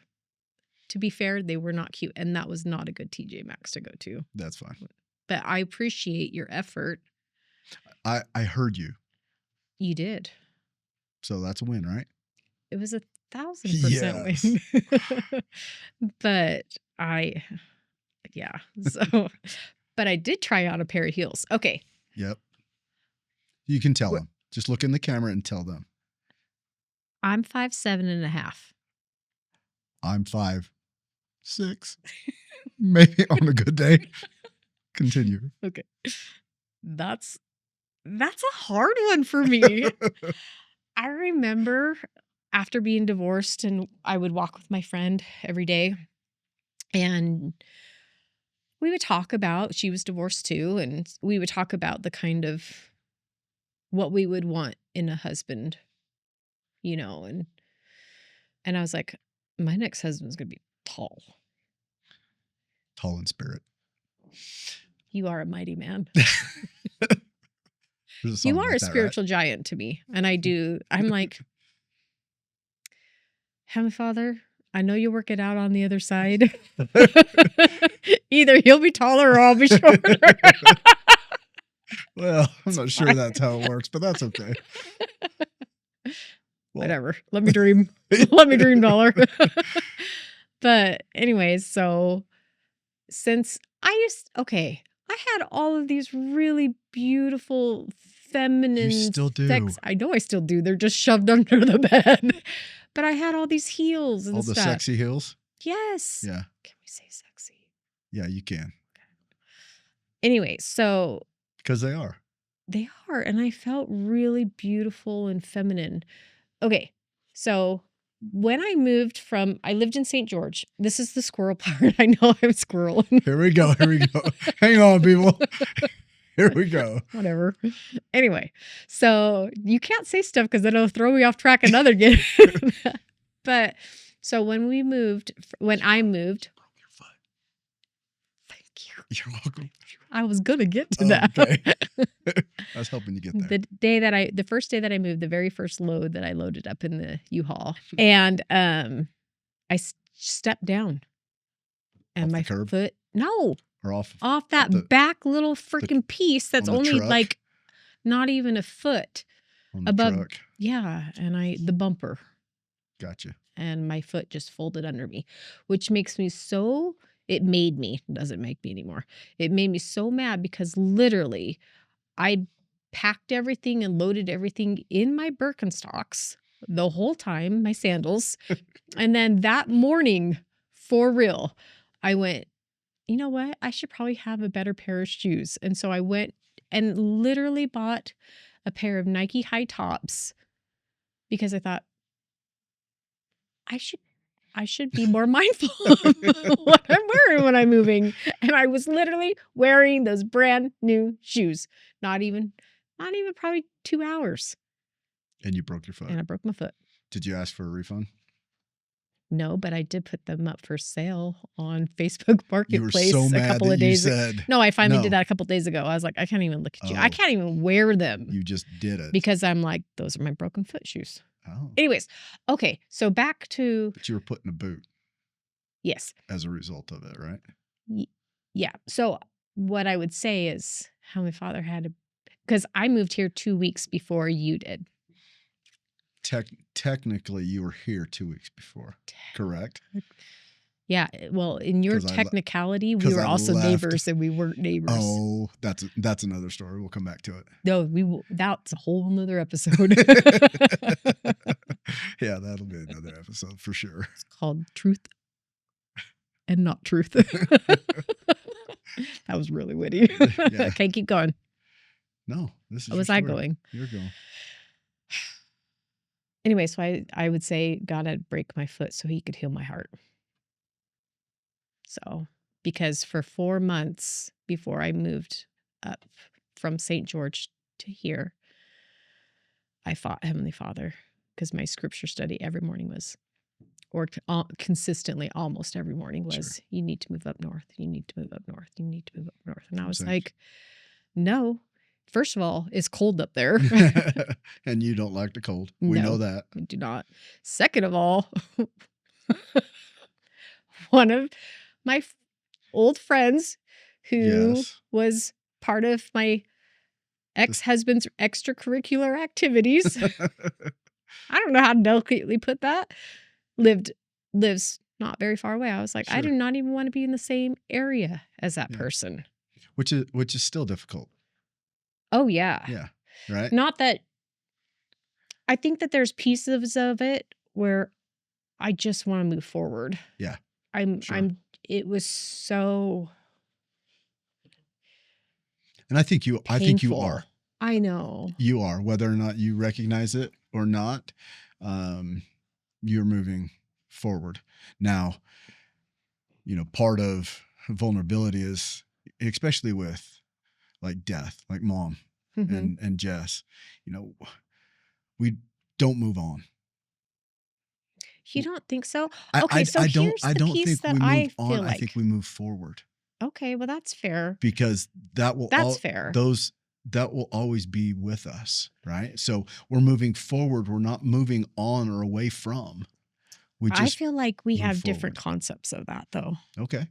to be fair, they were not cute. And that was not a good TJ Maxx to go to. That's fine. But I appreciate your effort. I heard you. You did. So that's a win, right? It was 1,000% win. But so, but I did try on a pair of heels. Okay. Yep. You can tell them. Just look in the camera and tell them. I'm 5'7.5". I'm 5'6". Maybe on a good day. Continue. Okay. That's a hard one for me. I remember after being divorced and I would walk with my friend every day and we would talk about, she was divorced too, and we would talk about the kind of what we would want in a husband, and I was like, my next husband's going to be tall. Tall in spirit. You are a mighty man. There's a song You are like a that, spiritual giant to me. And I'm like, Heavenly Father, I know you work it out on the other side. Either he'll be taller or I'll be shorter. Well, I'm not sure that's how it works, but that's okay. Well, Whatever. Let me dream. Let me dream, dollar. But anyways, so since I had all of these really beautiful feminine You still do. I know I still do. They're just shoved under the bed. But I had all these heels and all the stuff. sexy heels. Yes. Yeah. Can we say sexy? Yeah, you can. Anyways, so Because they are. they are. And I felt really beautiful and feminine. Okay. So when I lived in St. George. This is the squirrel part. I know I'm squirreling. Here we go. Here we go. Hang on, people. Here we go. Whatever. Anyway, so you can't say stuff because it'll throw me off track another again. But so when I moved, Your foot. thank you. You're welcome. I was gonna get to Oh, that. okay. I was helping you get there. The first day that I moved, the very first load that I loaded up in the U-Haul, and I stepped down, and Off the my curb? foot Or off. off that the- back little freaking piece that's on the only truck? like not even a foot On the above. truck. Yeah. And the bumper, Gotcha. and my foot just folded under me, which makes me doesn't make me anymore. It made me so mad because literally I packed everything and loaded everything in my Birkenstocks the whole time, my sandals. And then that morning, for real, I went, you know what? I should probably have a better pair of shoes. And so I went and literally bought a pair of Nike high tops because I thought I should be more mindful of what I'm wearing when I'm moving. And I was literally wearing those brand new shoes. Not even probably 2 hours. And you broke your foot. And I broke my foot. Did you ask for a refund? No, but I did put them up for sale on Facebook You were Marketplace so a mad couple that of you days ago. said No, I finally no. did that a couple of days ago. I was like, I can't even look at you. I Oh. can't even wear them You just did it. because I'm like, those are my broken foot shoes. Oh. Anyways, okay, so back to But you were put in a boot yes. as a result of it, right? Yeah. So what I would say is Heavenly Father because I moved here 2 weeks before you did. Technically, you were here 2 weeks before, correct? Yeah. Well, in your 'Cause technicality, we 'cause were I also left. neighbors and we weren't neighbors. Oh, that's another story. We'll come back to it. No, that's a whole nother episode. Yeah, that'll be another episode for sure. It's called Truth and Not Truth. That was really witty. Yeah. Okay, keep going. No, this is How your was I story. going? You're going. Anyway, so I would say God had break my foot so he could heal my heart. So, because for 4 months before I moved up from St. George to here, I fought Heavenly Father because my scripture study every morning was, or consistently almost every morning was, Sure. you need to move up north. You need to move up north. You need to move up north. And I was Same. like, no. First of all, it's cold up there. And you don't like the cold. We know that. I do not. Second of all, one of my old friends who Yes. was part of my ex-husband's extracurricular activities. I don't know how to delicately put that. Lives not very far away. I was like, I do Sure. not even want to be in the same area as that Yeah. person. Which is still difficult. Oh yeah. Yeah. Right? Not that I think that there's pieces of it where I just want to move forward. Yeah. Sure. It was so And I think you are. I know. You are, whether or not you recognize it or not. You're moving forward. Now, part of vulnerability is, especially with like death, like Mom and Jess, we don't move on. You don't think so? I Here's don't the piece think that we I move on. feel like. I think we move forward. Okay, well that's fair. Because that's fair. That will always be with us, right? So we're moving forward. We're not moving on or away from. I feel like we have forward. different concepts of that though. Okay.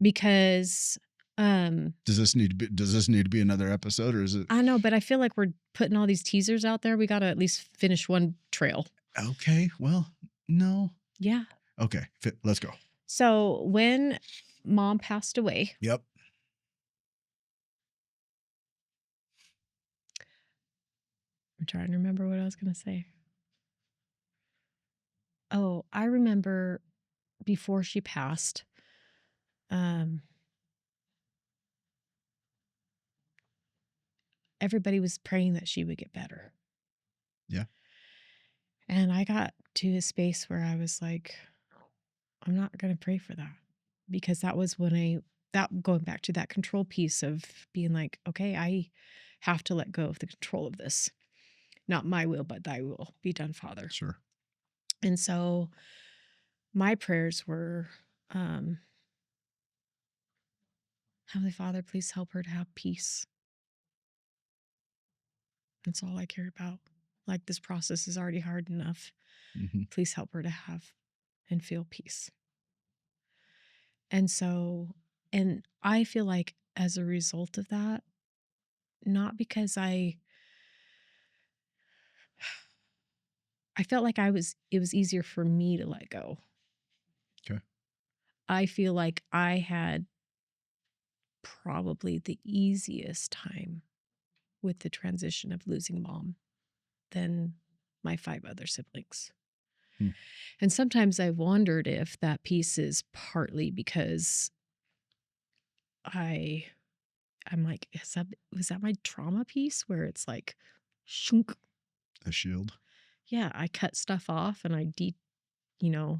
Because does this need to be another episode, or is it? I know, but I feel like we're putting all these teasers out there. We got to at least finish one trail. Okay. Well, no. Yeah. Okay. Let's go. So when Mom passed away. Yep. I'm trying to remember what I was going to say. Oh, I remember before she passed, everybody was praying that she would get better. Yeah. And I got to a space where I was like, I'm not going to pray for that, because that was when going back to that control piece of being like, okay, I have to let go of the control of this. Not my will, but thy will be done, Father. Sure. And so my prayers were, Heavenly Father, please help her to have peace. That's all I care about. Like, this process is already hard enough. Mm-hmm. Please help her to have and feel peace. And so, and I feel like as a result of that, not because I felt like it was easier for me to let go. Okay. I feel like I had probably the easiest time with the transition of losing mom than my 5 other siblings. Hmm. And sometimes I've wondered if that piece is partly because I I'm like, was that my trauma piece where it's like, shunk? A shield. Yeah, I cut stuff off and you know,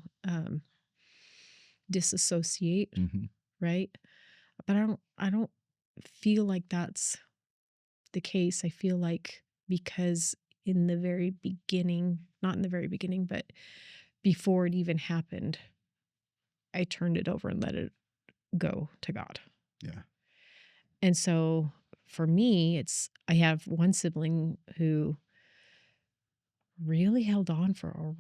disassociate, Mm-hmm. right? But I don't feel like that's the case. I feel like because in the very beginning, not in the very beginning, but before it even happened, I turned it over and let it go to God. Yeah. And so for me, I have one sibling who really held on for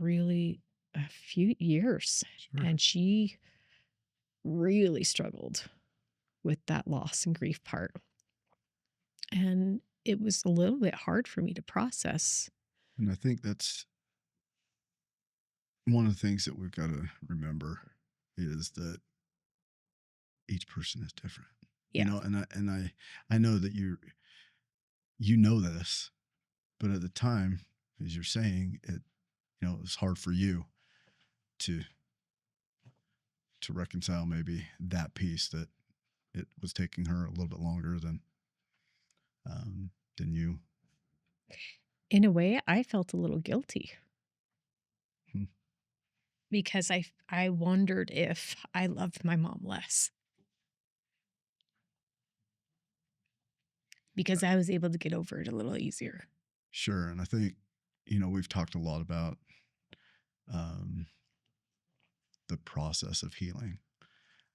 a few years, Sure. and she really struggled with that loss and grief part. And it was a little bit hard for me to process. And I think that's one of the things that we've got to remember is that each person is different. You Yeah. know, I know that you know this, but at the time, as you're saying, it was hard for you to reconcile maybe that piece that it was taking her a little bit longer than you. In a way, I felt a little guilty Hmm. because I wondered if I loved my mom less because I was able to get over it a little easier. Sure. And I think, we've talked a lot about um, the process of healing.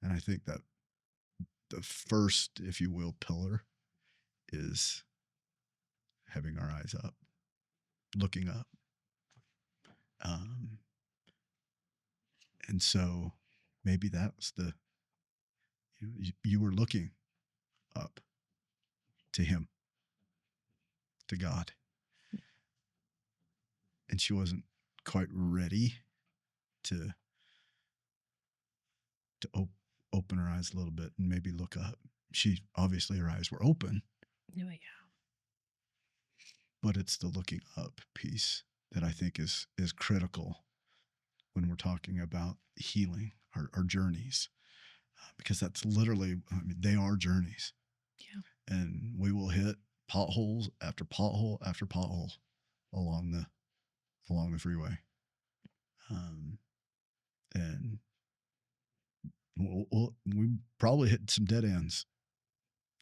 And I think that the first, if you will, pillar is having our eyes up, looking up. Um, and so maybe that was you were looking up to him, to God. And she wasn't quite ready to open her eyes a little bit and maybe look up. She obviously her eyes were open, Oh, yeah. but it's the looking up piece that I think is critical when we're talking about healing our journeys, because that's literally, I mean, they are journeys. Yeah. And we will hit potholes after pothole after pothole along the freeway, and we probably hit some dead ends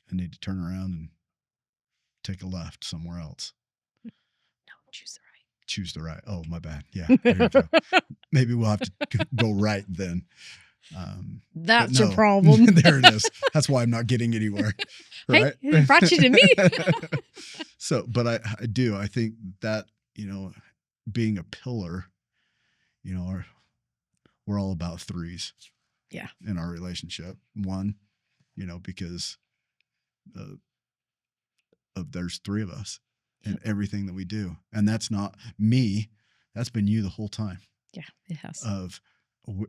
and need to turn around and take a left somewhere else. No, choose Choose the right. Oh, my bad. Yeah, the there you go. right. Maybe we'll have to go right then. But That's your no, problem. there it is. That's why I'm not getting anywhere. Hey, Right. it brought you to me. So, but I think that, being a pillar, we're all about threes. Yeah. In our relationship. One, because of there's three of us in everything that we do. And that's not me. That's been you the whole time. Yeah, it has. Of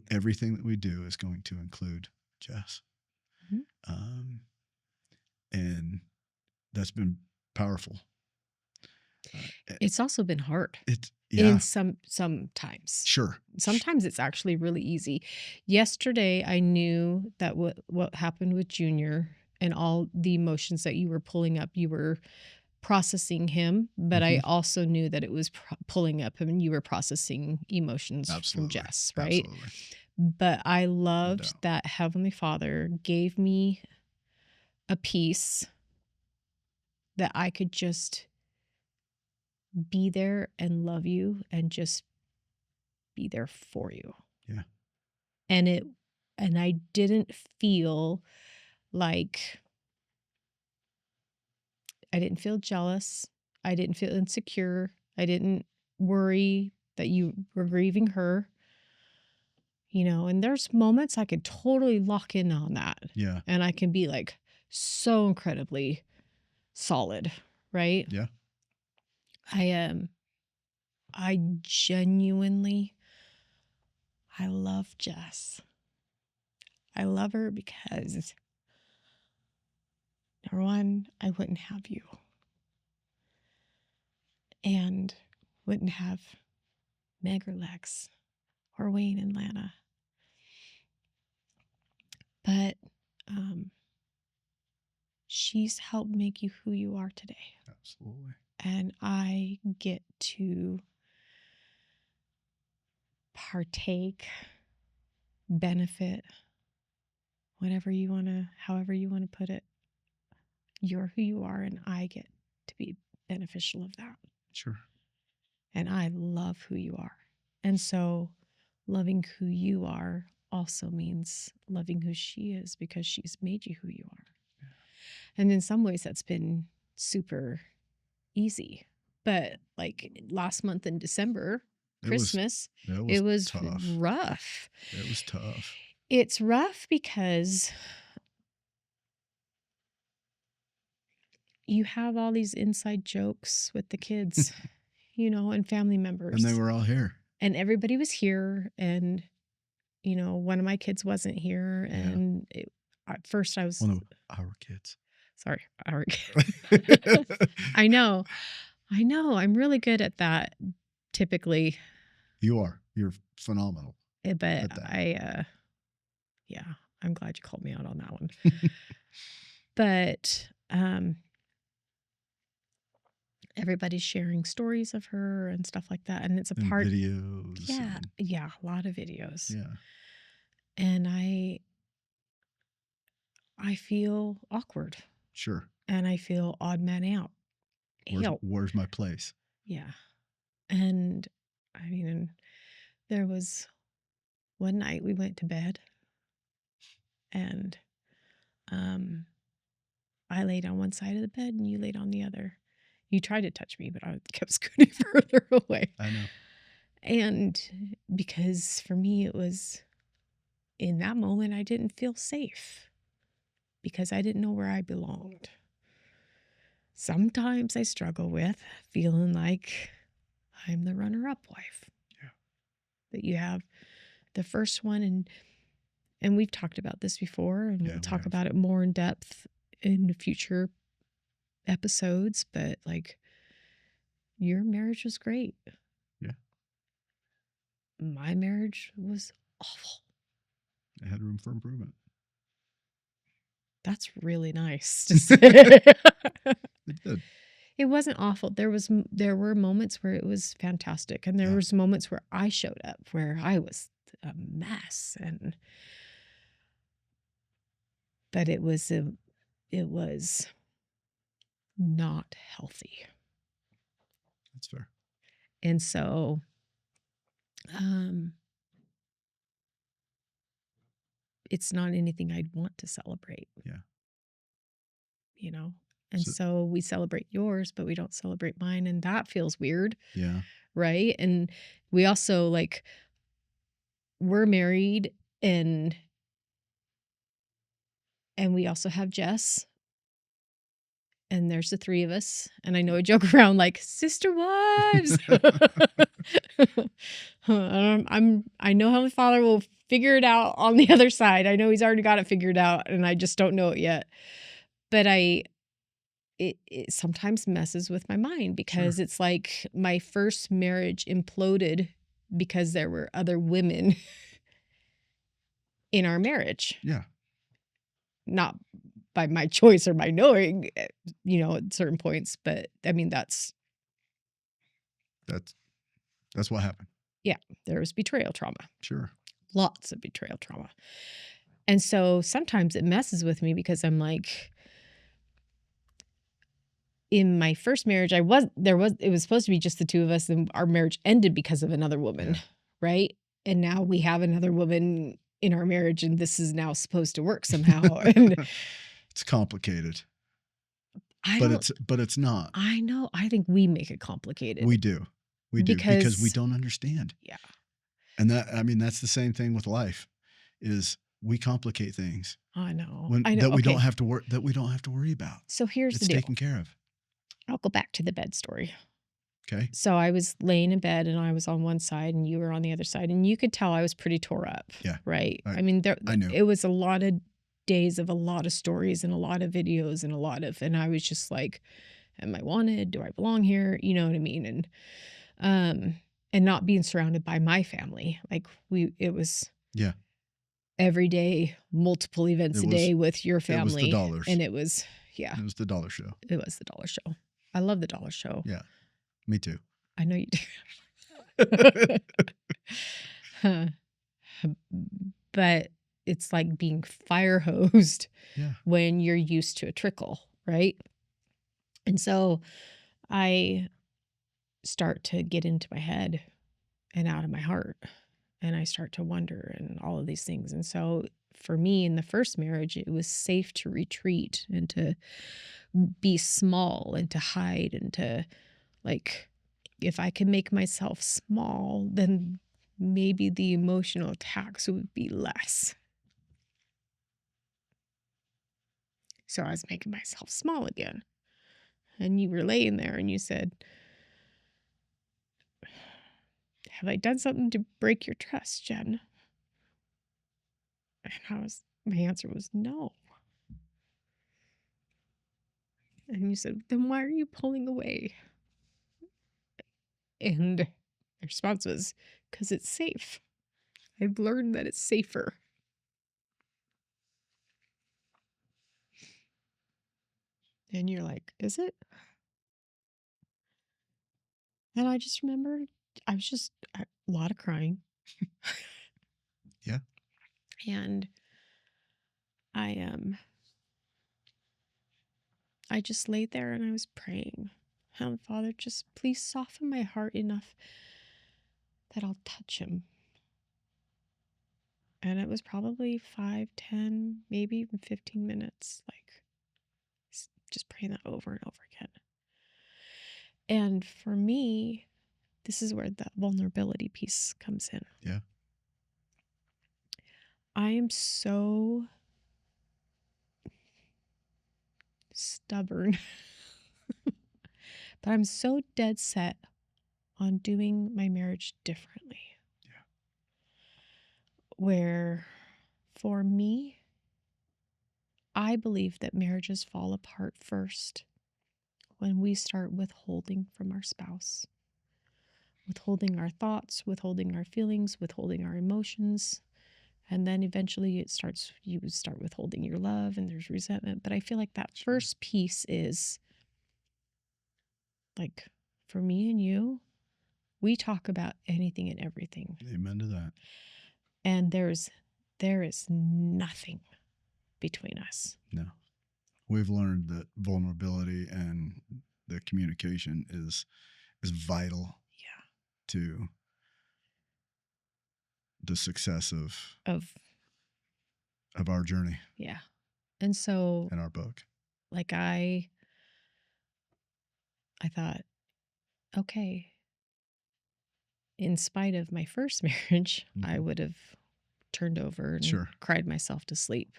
everything that we do is going to include Jess. Mm-hmm. And that's been powerful. It's also been hard. Yeah. In sometimes. Sure. Sometimes it's actually really easy. Yesterday, I knew that what happened with Junior and all the emotions that you were pulling up, you were processing him, but I also knew that it was pulling up and you were processing emotions from Absolutely. Jess, right? Absolutely. But I No loved doubt. that Heavenly Father gave me a peace that I could just be there and love you and just be there for you. Yeah. And I didn't feel like I didn't feel jealous. I didn't feel insecure. I didn't worry that you were grieving her. And there's moments I could totally lock in on that. Yeah. And I can be like so incredibly solid, right? Yeah. I genuinely, I love Jess. I love her because, number one, I wouldn't have you and wouldn't have Meg or Lex or Wayne and Lana. But she's helped make you who you are today. Absolutely. And I get to partake, benefit, however you want to put it. You're who you are, and I get to be beneficial of that. Sure. And I love who you are. And so loving who you are also means loving who she is, because she's made you who you are. Yeah. And in some ways that's been super easy. But like last month in December, Christmas, it was tough. rough. It was tough. It's rough because you have all these inside jokes with the kids, and family members. And they were all here. And everybody was here. And, one of my kids wasn't here. And at first I was... One of our kids. Sorry, our kids. I know. I'm really good at that, typically. You are. You're phenomenal. But I'm glad you called me out on that one. But everybody's sharing stories of her and stuff like that, and it's a part videos. Yeah, a lot of videos. Yeah. And I feel awkward. Sure. And I feel odd man out. Where's my place? Yeah. And there was one night we went to bed, and I laid on one side of the bed and you laid on the other. You tried to touch me, but I kept scooting further away. I know. And because for me, it was in that moment, I didn't feel safe because I didn't know where I belonged. Sometimes I struggle with feeling like I'm the runner-up wife. Yeah. That you have the first one, and we've talked about this before, and we'll talk about it more in depth in future episodes, but like, your marriage was great. Yeah. My marriage was awful. It had room for improvement. That's really nice to say. It did. It wasn't awful. There were moments where it was fantastic, and there was moments where I showed up where I was a mess, but it was not healthy. That's fair. And so it's not anything I'd want to celebrate. Yeah. And so we celebrate yours, but we don't celebrate mine, and that feels weird. Yeah. Right? And we also we're married, and we also have Jess. And there's the three of us. And I know I joke around like sister wives. I know Heavenly Father will figure it out on the other side. I know he's already got it figured out, and I just don't know it yet. But it sometimes messes with my mind, because it's like my first marriage imploded because there were other women in our marriage. Yeah. Not by my choice or my knowing, at certain points. But that's what happened. Yeah. There was betrayal trauma. Sure. Lots of betrayal trauma. And so sometimes it messes with me, because I'm like, in my first marriage, it was supposed to be just the two of us, and our marriage ended because of another woman. Yeah. Right. And now we have another woman in our marriage, and this is now supposed to work somehow. And it's complicated. But it's not. I know. I think we make it complicated. We do. Because we don't understand. Yeah. And that's the same thing with life, is we complicate things I know. when I know. that we don't Okay. have to worry about. So here's the It's deal. taken care of. I'll go back to the bed story. Okay. So I was laying in bed and I was on one side and you were on the other side, and you could tell I was pretty tore up. Yeah. Right. I I mean, knew. it was a lot of days of a lot of stories and a lot of videos and and I was just like, am I wanted? Do I belong here? You know what I mean? And not being surrounded by my family. Like it was Yeah. every day, multiple events It a was day with your it was the family. dollars. And it was, yeah, It was the dollar show. it was the dollar show. I love the dollar show. Yeah. Me too. I know you do. Huh. But it's like being fire hosed Yeah. when you're used to a trickle, right? And so I start to get into my head and out of my heart, and I start to wonder and all of these things. And so for me in the first marriage, it was safe to retreat and to be small and to hide and to, like, if I can make myself small, then maybe the emotional attacks would be less. So I was making myself small again. And you were laying there and you said, have I done something to break your trust, Jen? And my answer was no. And you said, then why are you pulling away? And the response was, because it's safe. I've learned that it's safer. And you're like, is it? And I just remember I was just a lot of crying. Yeah. And I just laid there and I was praying. Father, just please soften my heart enough that I'll touch him. And it was probably 5, 10, maybe even 15 minutes, like just praying that over and over again. And for me, this is where the vulnerability piece comes in. Yeah. I am so stubborn, but I'm so dead set on doing my marriage differently. Yeah. Where for me, I believe that marriages fall apart first when we start withholding from our spouse, withholding our thoughts, withholding our feelings, withholding our emotions. And then eventually you start withholding your love and there's resentment. But I feel like that first piece is like, for me and you, we talk about anything and everything. Amen to that. And there is nothing between us. No. We've learned that vulnerability and the communication is vital. Yeah. To the success of our journey. Yeah. And so in our book. Like I thought, okay, in spite of my first marriage, I would have turned over and cried myself to sleep.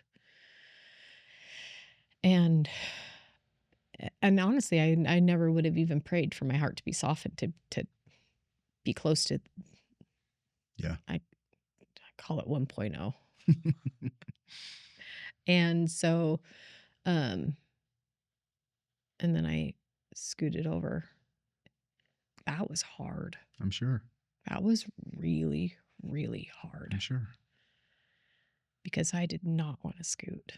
And honestly, I never would have even prayed for my heart to be softened, to be close to. Yeah. I call it 1.0. And so, and then I scooted over. That was hard. I'm sure. That was really, really hard. I'm sure. Because I did not want to scoot.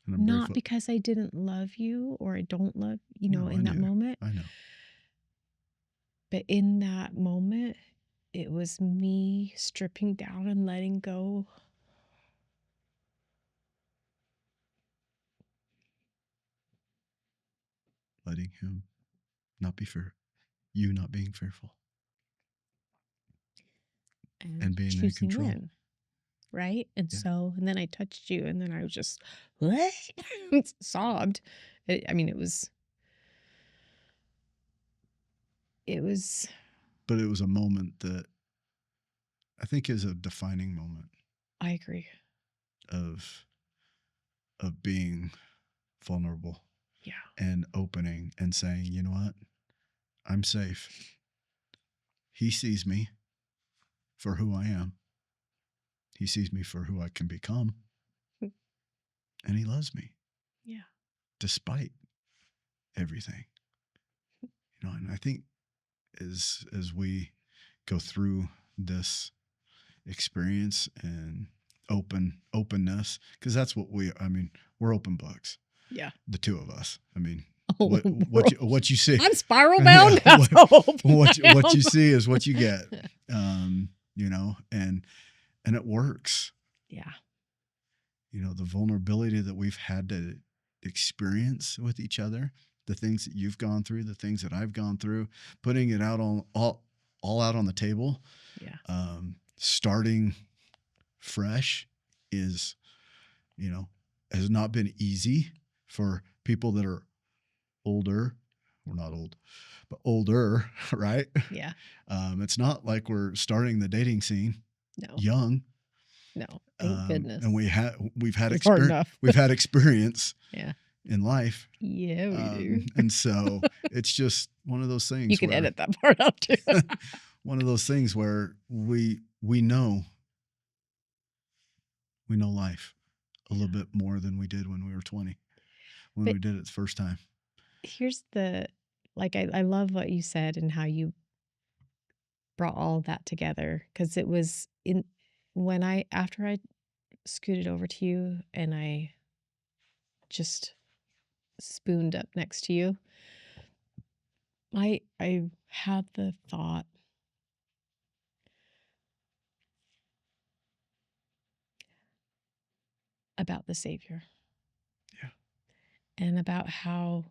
And not because I didn't love you or I don't love, in that moment. I know. But in that moment, it was me stripping down and letting go. Letting him not be fear, you not being fearful. And being in control. Win, right? And and then I touched you and then I was just sobbed. I mean, it was. But it was a moment that I think is a defining moment. I agree. of being vulnerable Yeah. and opening and saying, you know what? I'm safe. He sees me for who I am. He sees me for who I can become. And he loves me. Yeah. Despite everything. You know, and I think as we go through this experience and openness, because that's what we're open books. Yeah. The two of us. I mean, Oh, what you see, I'm spiral bound. That's what you see is what you get. You know, and it works. Yeah. You know, the vulnerability that we've had to experience with each other, the things that you've gone through, the things that I've gone through, putting it out on all out on the table. Yeah. Starting fresh is, you know, has not been easy for people that are older. We're not old, but older, right? Yeah. It's not like we're starting the dating scene No. young. No. Thank goodness. And we've had It's hard experience. enough. We've had experience. Yeah. In life. Yeah, we do. And so it's just one of those things. You can edit that part out too. One of those things where we know life a little bit more than we did when we were 20, when we did it the first time. Here's the, like, I love what you said and how you brought all that together, because it was after I scooted over to you and I just spooned up next to you, I had the thought about the Savior. Yeah. And about how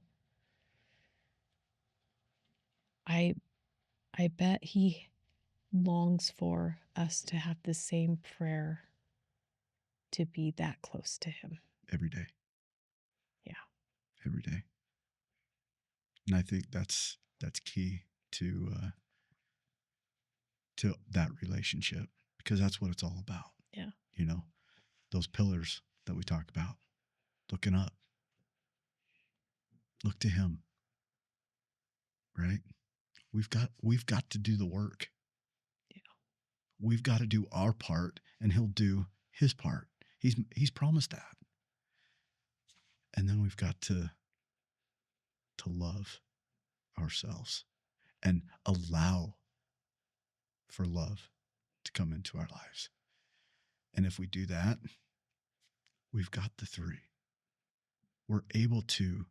I bet he longs for us to have the same prayer, to be that close to him. Every day. Yeah. Every day. And I think that's key to that relationship, because that's what it's all about. Yeah. You know, those pillars that we talk about, looking up, look to him, right? We've got to do the work. Yeah. We've got to do our part, and he'll do his part. He's promised that. And then we've got to love ourselves and allow for love to come into our lives. And if we do that, we've got the three. We're able to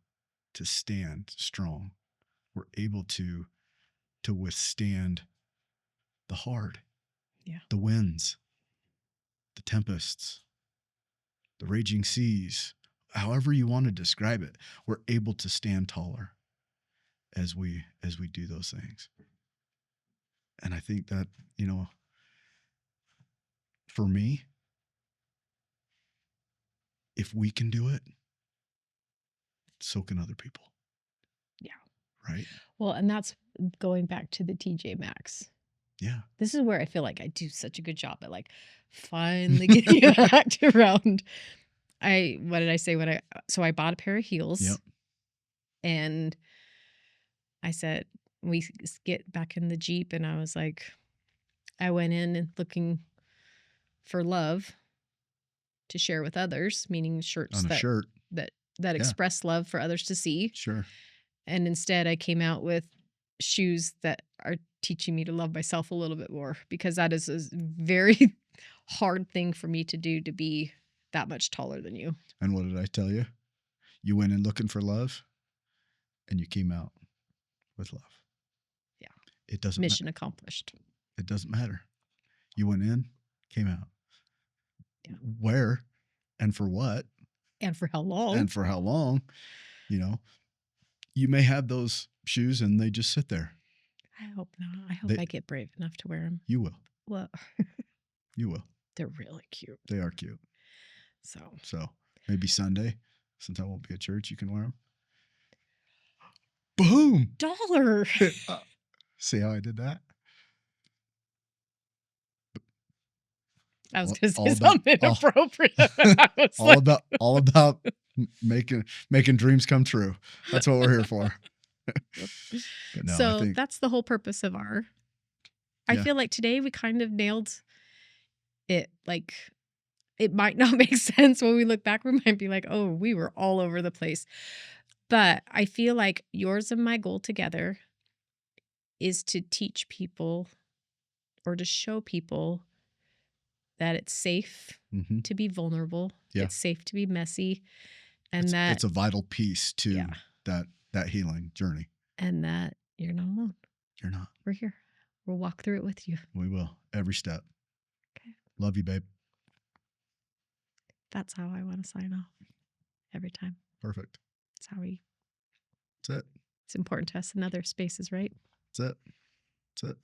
stand strong. We're able to withstand the hard, the winds, the tempests, the raging seas, however you want to describe it. We're able to stand taller as we do those things. And I think that, you know, for me, if we can do it, so can other people. Yeah. Right. Well, and that's going back to the TJ Maxx. Yeah. This is where I feel like I do such a good job at, like, finally getting you act around. What did I say so I bought a pair of heels. Yep. And I said, we get back in the Jeep, and I was like, I went in and looking for love to share with others, meaning shirts On a shirt that express love for others to see. Sure. And instead I came out with shoes that are teaching me to love myself a little bit more, because that is a very hard thing for me to do, to be that much taller than you. And what did I tell you? You went in looking for love, and you came out with love. Yeah. It doesn't Mission accomplished. It doesn't matter. You went in, came out. Yeah. Where and for what? And for how long? And for how long, you know, you may have those shoes and they just sit there. I hope not. I hope I get brave enough to wear them. You will. Well, you will. They're really cute. They are cute. So maybe Sunday, since I won't be at church, you can wear them. Boom. $1. See how I did that? I was all, going to say all about something all, inappropriate. I was all like, about all about making dreams come true. That's what we're here for. But no, I so think that's the whole purpose of I yeah. feel like today we kind of nailed it. Like, it might not make sense when we look back. We might be like, oh, we were all over the place. But I feel like yours and my goal together is to teach people or to show people that it's safe hmm to be vulnerable. Yeah. It's safe to be messy. And It's that, a vital piece yeah, to that healing journey. and that you're not alone. You're not. We're here. We'll walk through it with you. We will every step. Okay. Love you, babe. That's how I want to sign off every time. Perfect. That's how That's it. it's important to us in other spaces, right? That's it. That's it.